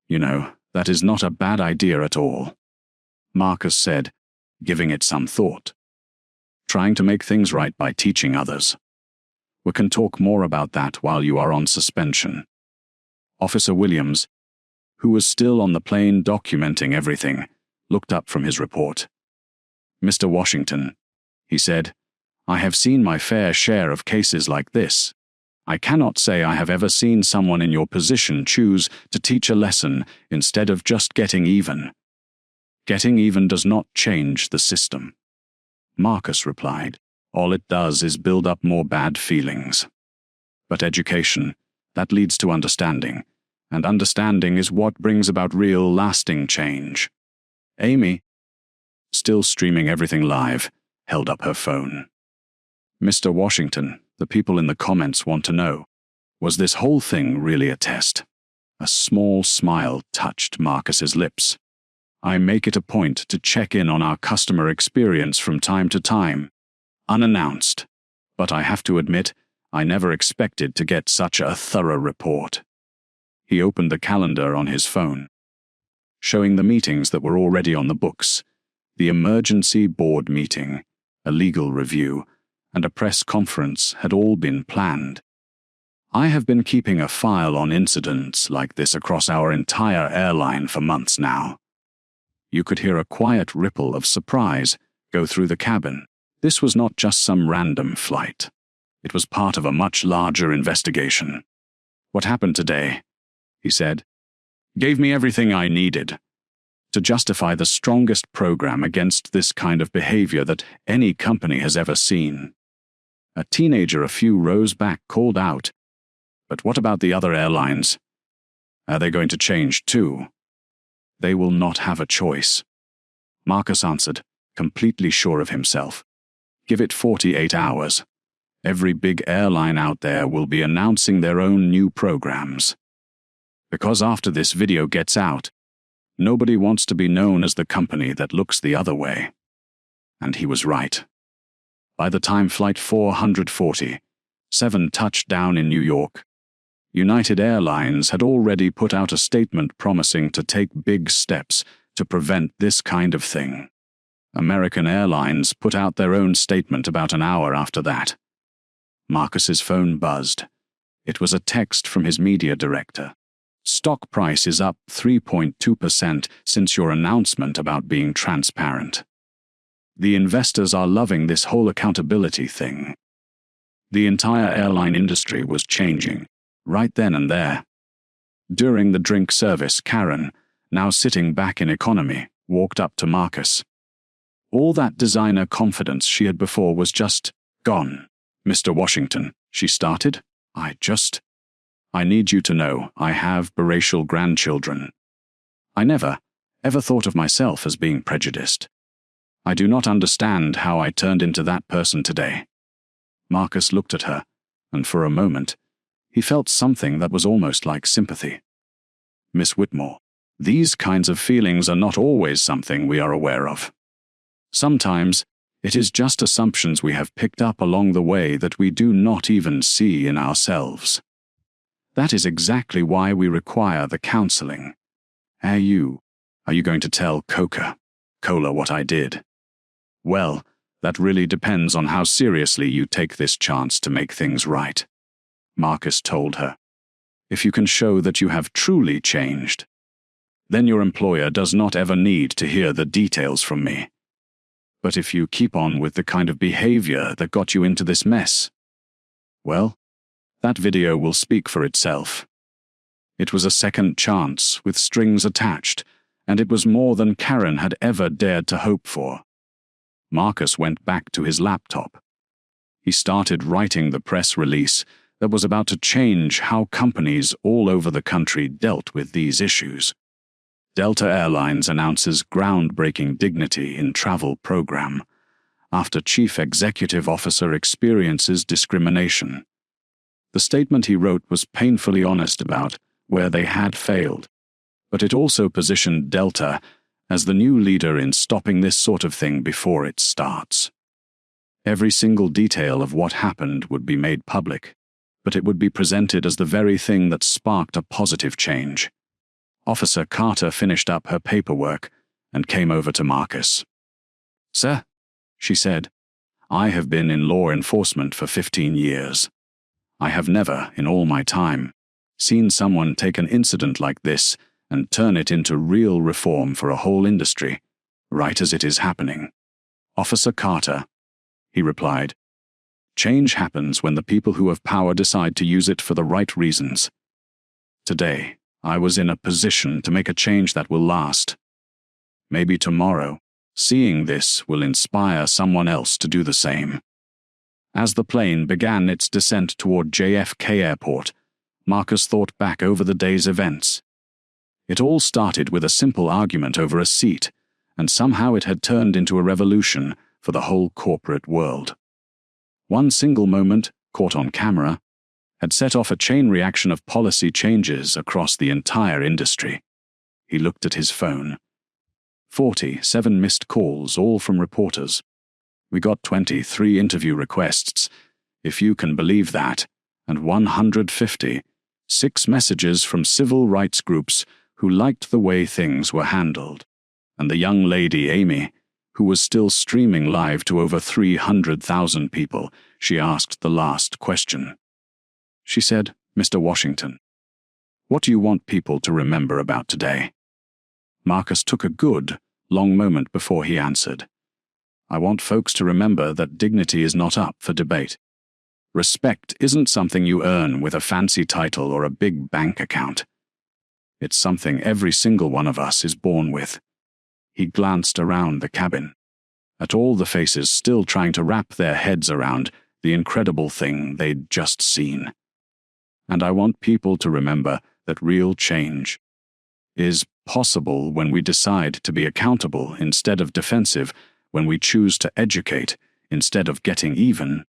You know, that is not a bad idea at all, Marcus said, giving it some thought. Trying to make things right by teaching others. We can talk more about that while you are on suspension. Officer Williams, who was still on the plane documenting everything, looked up from his report. Mr. Washington, he said, I have seen my fair share of cases like this. I cannot say I have ever seen someone in your position choose to teach a lesson instead of just getting even. Getting even does not change the system. Marcus replied, all it does is build up more bad feelings. But education, that leads to understanding, and understanding is what brings about real, lasting change. Amy, still streaming everything live, held up her phone. Mr. Washington, the people in the comments want to know, was this whole thing really a test? A small smile touched Marcus's lips. I make it a point to check in on our customer experience from time to time, unannounced, but I have to admit, I never expected to get such a thorough report. He opened the calendar on his phone, showing the meetings that were already on the books, the emergency board meeting, a legal review, and a press conference had all been planned. I have been keeping a file on incidents like this across our entire airline for months now. You could hear a quiet ripple of surprise go through the cabin. This was not just some random flight. It was part of a much larger investigation. What happened today, he said, gave me everything I needed to justify the strongest program against this kind of behavior that any company has ever seen. A teenager a few rows back called out, "But what about the other airlines? Are they going to change too?" "They will not have a choice," Marcus answered, completely sure of himself. "Give it 48 hours. Every big airline out there will be announcing their own new programs. Because after this video gets out, nobody wants to be known as the company that looks the other way." And he was right. By the time Flight 447 touched down in New York, United Airlines had already put out a statement promising to take big steps to prevent this kind of thing. American Airlines put out their own statement about an hour after that. Marcus's phone buzzed. It was a text from his media director. "Stock price is up 3.2% since your announcement about being transparent. The investors are loving this whole accountability thing." The entire airline industry was changing, right then and there. During the drink service, Karen, now sitting back in economy, walked up to Marcus. All that designer confidence she had before was just gone. "Mr. Washington," she started, I need you to know I have biracial grandchildren. I never, ever thought of myself as being prejudiced. I do not understand how I turned into that person today." Marcus looked at her, and for a moment, he felt something that was almost like sympathy. "Miss Whitmore, these kinds of feelings are not always something we are aware of. Sometimes, it is just assumptions we have picked up along the way that we do not even see in ourselves. That is exactly why we require the counseling. Are you going to tell Coca-Cola what I did? Well, that really depends on how seriously you take this chance to make things right," Marcus told her. "If you can show that you have truly changed, then your employer does not ever need to hear the details from me. But if you keep on with the kind of behavior that got you into this mess, well, that video will speak for itself. It was a second chance with strings attached, and it was more than Karen had ever dared to hope for." Marcus went back to his laptop. He started writing the press release that was about to change how companies all over the country dealt with these issues. Delta Airlines announces groundbreaking dignity in travel program after chief executive officer experiences discrimination. The statement he wrote was painfully honest about where they had failed, but it also positioned Delta as the new leader in stopping this sort of thing before it starts. Every single detail of what happened would be made public, but it would be presented as the very thing that sparked a positive change. Officer Carter finished up her paperwork and came over to Marcus. "Sir," she said, "I have been in law enforcement for 15 years. I have never, in all my time, seen someone take an incident like this and turn it into real reform for a whole industry, right as it is happening." "Officer Carter," he replied, "change happens when the people who have power decide to use it for the right reasons. Today, I was in a position to make a change that will last. Maybe tomorrow, seeing this will inspire someone else to do the same." As the plane began its descent toward JFK Airport, Marcus thought back over the day's events. It all started with a simple argument over a seat, and somehow it had turned into a revolution for the whole corporate world. One single moment, caught on camera, had set off a chain reaction of policy changes across the entire industry. He looked at his phone. 47 missed calls, all from reporters. We got 23 interview requests, if you can believe that, and 156 messages from civil rights groups who liked the way things were handled. And the young lady, Amy, who was still streaming live to over 300,000 people, she asked the last question. She said, "Mr. Washington, what do you want people to remember about today?" Marcus took a good, long moment before he answered. "I want folks to remember that dignity is not up for debate. Respect isn't something you earn with a fancy title or a big bank account. It's something every single one of us is born with." He glanced around the cabin, at all the faces still trying to wrap their heads around the incredible thing they'd just seen. And I want people to remember that real change is possible when we decide to be accountable instead of defensive, when we choose to educate instead of getting even,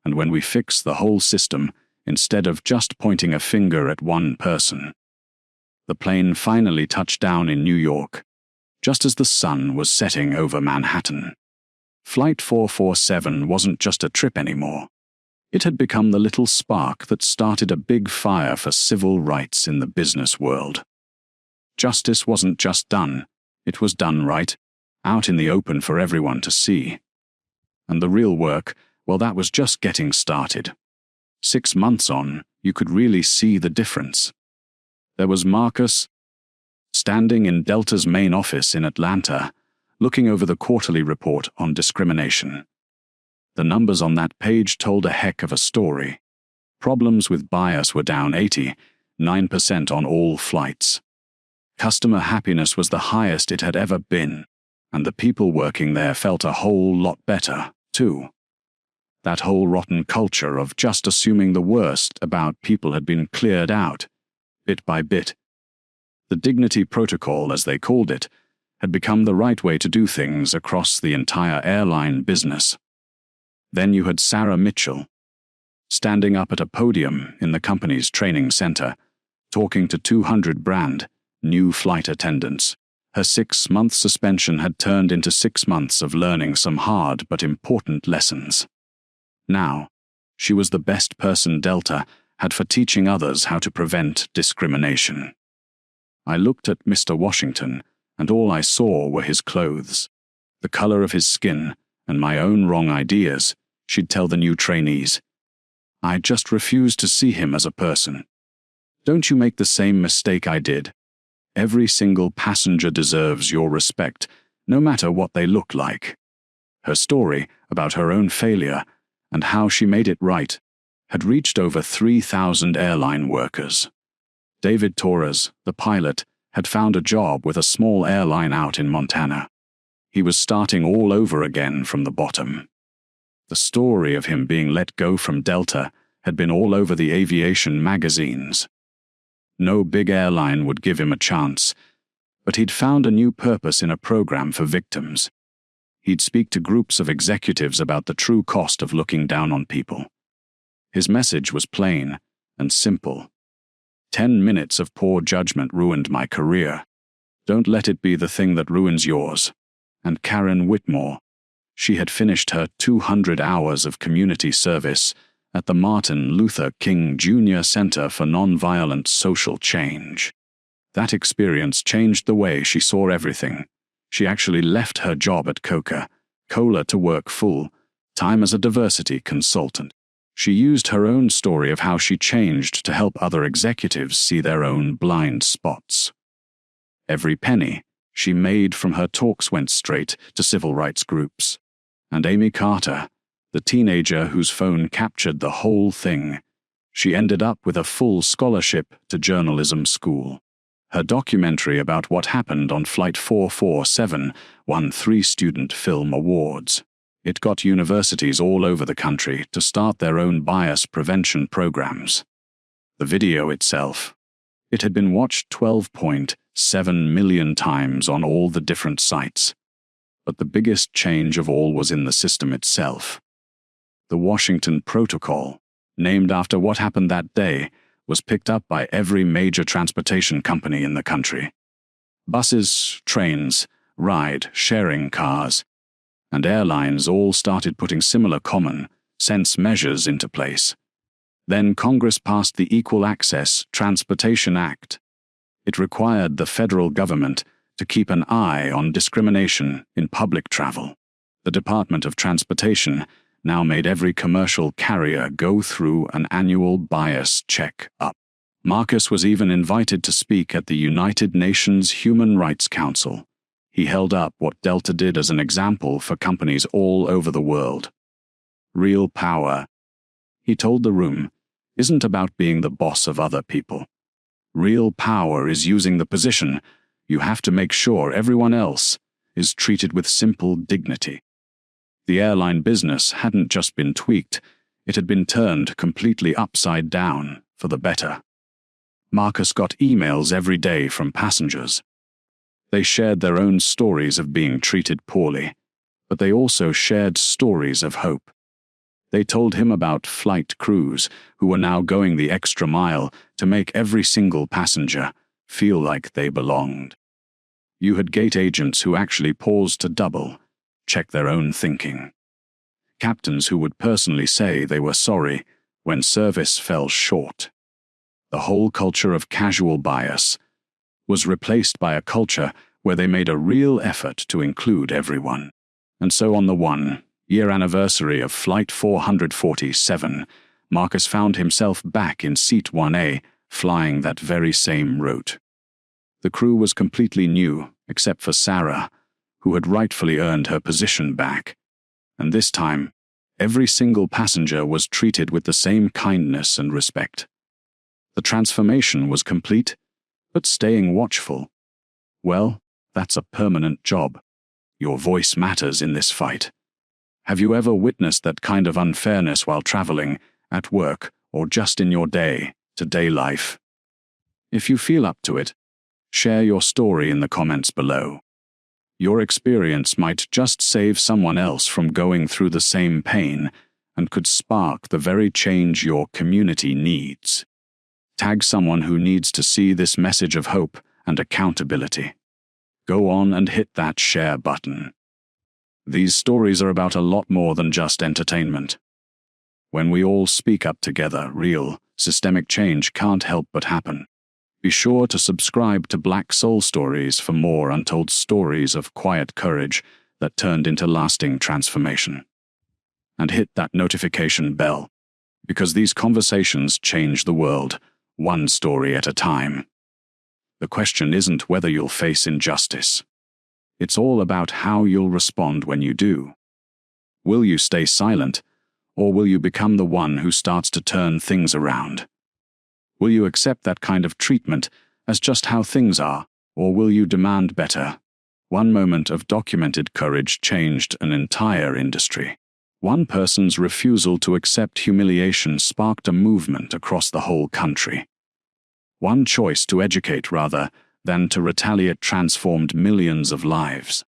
and when we fix the whole system instead of just pointing a finger at one person. The plane finally touched down in New York, just as the sun was setting over Manhattan. Flight 447 wasn't just a trip anymore. It had become the little spark that started a big fire for civil rights in the business world. Justice wasn't just done, it was done right, out in the open for everyone to see. And the real work, well, that was just getting started. 6 months on, you could really see the difference. There was Marcus, standing in Delta's main office in Atlanta, looking over the quarterly report on discrimination. The numbers on that page told a heck of a story. Problems with bias were down 89% on all flights. Customer happiness was the highest it had ever been, and the people working there felt a whole lot better, too. That whole rotten culture of just assuming the worst about people had been cleared out, bit by bit. The dignity protocol, as they called it, had become the right way to do things across the entire airline business. Then you had Sarah Mitchell, standing up at a podium in the company's training center, talking to 200 brand new flight attendants. Her 6-month suspension had turned into 6 months of learning some hard but important lessons. Now, she was the best person Delta had for teaching others how to prevent discrimination. I looked at Mr. Washington, and all I saw were his clothes, the color of his skin, and my own wrong ideas, she'd tell the new trainees. I just refused to see him as a person. Don't you make the same mistake I did. Every single passenger deserves your respect, no matter what they look like. Her story about her own failure and how she made it right had reached over 3,000 airline workers. David Torres, the pilot, had found a job with a small airline out in Montana. He was starting all over again from the bottom. The story of him being let go from Delta had been all over the aviation magazines. No big airline would give him a chance, but he'd found a new purpose in a program for victims. He'd speak to groups of executives about the true cost of looking down on people. His message was plain and simple. 10 minutes of poor judgment ruined my career. Don't let it be the thing that ruins yours. And Karen Whitmore, she had finished her 200 hours of community service at the Martin Luther King Jr. Center for Nonviolent Social Change. That experience changed the way she saw everything. She actually left her job at Coca-Cola to work full-time as a diversity consultant. She used her own story of how she changed to help other executives see their own blind spots. Every penny she made from her talks went straight to civil rights groups. And Amy Carter, the teenager whose phone captured the whole thing, she ended up with a full scholarship to journalism school. Her documentary about what happened on Flight 447 won 3 Student Film Awards. It got universities all over the country to start their own bias prevention programs. The video itself, it had been watched 12.7 million times on all the different sites. But the biggest change of all was in the system itself. The Washington Protocol, named after what happened that day, was picked up by every major transportation company in the country. Buses, trains, ride-sharing cars, and airlines all started putting similar common sense measures into place. Then Congress passed the Equal Access Transportation Act. It required the federal government to keep an eye on discrimination in public travel. The Department of Transportation now made every commercial carrier go through an annual bias check-up. Marcus was even invited to speak at the United Nations Human Rights Council. He held up what Delta did as an example for companies all over the world. Real power, he told the room, isn't about being the boss of other people. Real power is using the position you have to make sure everyone else is treated with simple dignity. The airline business hadn't just been tweaked, It had been turned completely upside down for the better. Marcus got emails every day from passengers. They shared their own stories of being treated poorly, but they also shared stories of hope. They told him about flight crews who were now going the extra mile to make every single passenger feel like they belonged. You had gate agents who actually paused to double, check their own thinking. Captains who would personally say they were sorry when service fell short. The whole culture of casual bias was replaced by a culture where they made a real effort to include everyone. And so on the 1-year anniversary of Flight 447, Marcus found himself back in Seat 1A, flying that very same route. The crew was completely new, except for Sarah, who had rightfully earned her position back. And this time, every single passenger was treated with the same kindness and respect. The transformation was complete, but staying watchful, well, that's a permanent job. Your voice matters in this fight. Have you ever witnessed that kind of unfairness while traveling, at work, or just in your day-to-day life? If you feel up to it, share your story in the comments below. Your experience might just save someone else from going through the same pain and could spark the very change your community needs. Tag someone who needs to see this message of hope and accountability. Go on and hit that share button. These stories are about a lot more than just entertainment. When we all speak up together, real, systemic change can't help but happen. Be sure to subscribe to Black Soul Stories for more untold stories of quiet courage that turned into lasting transformation. And hit that notification bell, because these conversations change the world, one story at a time. The question isn't whether you'll face injustice. It's all about how you'll respond when you do. Will you stay silent, or will you become the one who starts to turn things around? Will you accept that kind of treatment as just how things are, or will you demand better? One moment of documented courage changed an entire industry. One person's refusal to accept humiliation sparked a movement across the whole country. One choice to educate rather than to retaliate transformed millions of lives.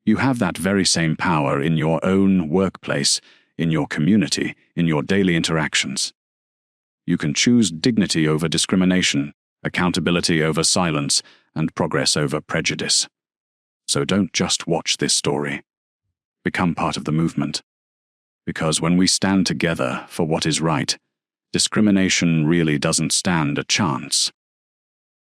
You have that very same power in your own workplace, in your community, in your daily interactions. You can choose dignity over discrimination, accountability over silence, and progress over prejudice. So don't just watch this story. Become part of the movement. Because when we stand together for what is right, discrimination really doesn't stand a chance.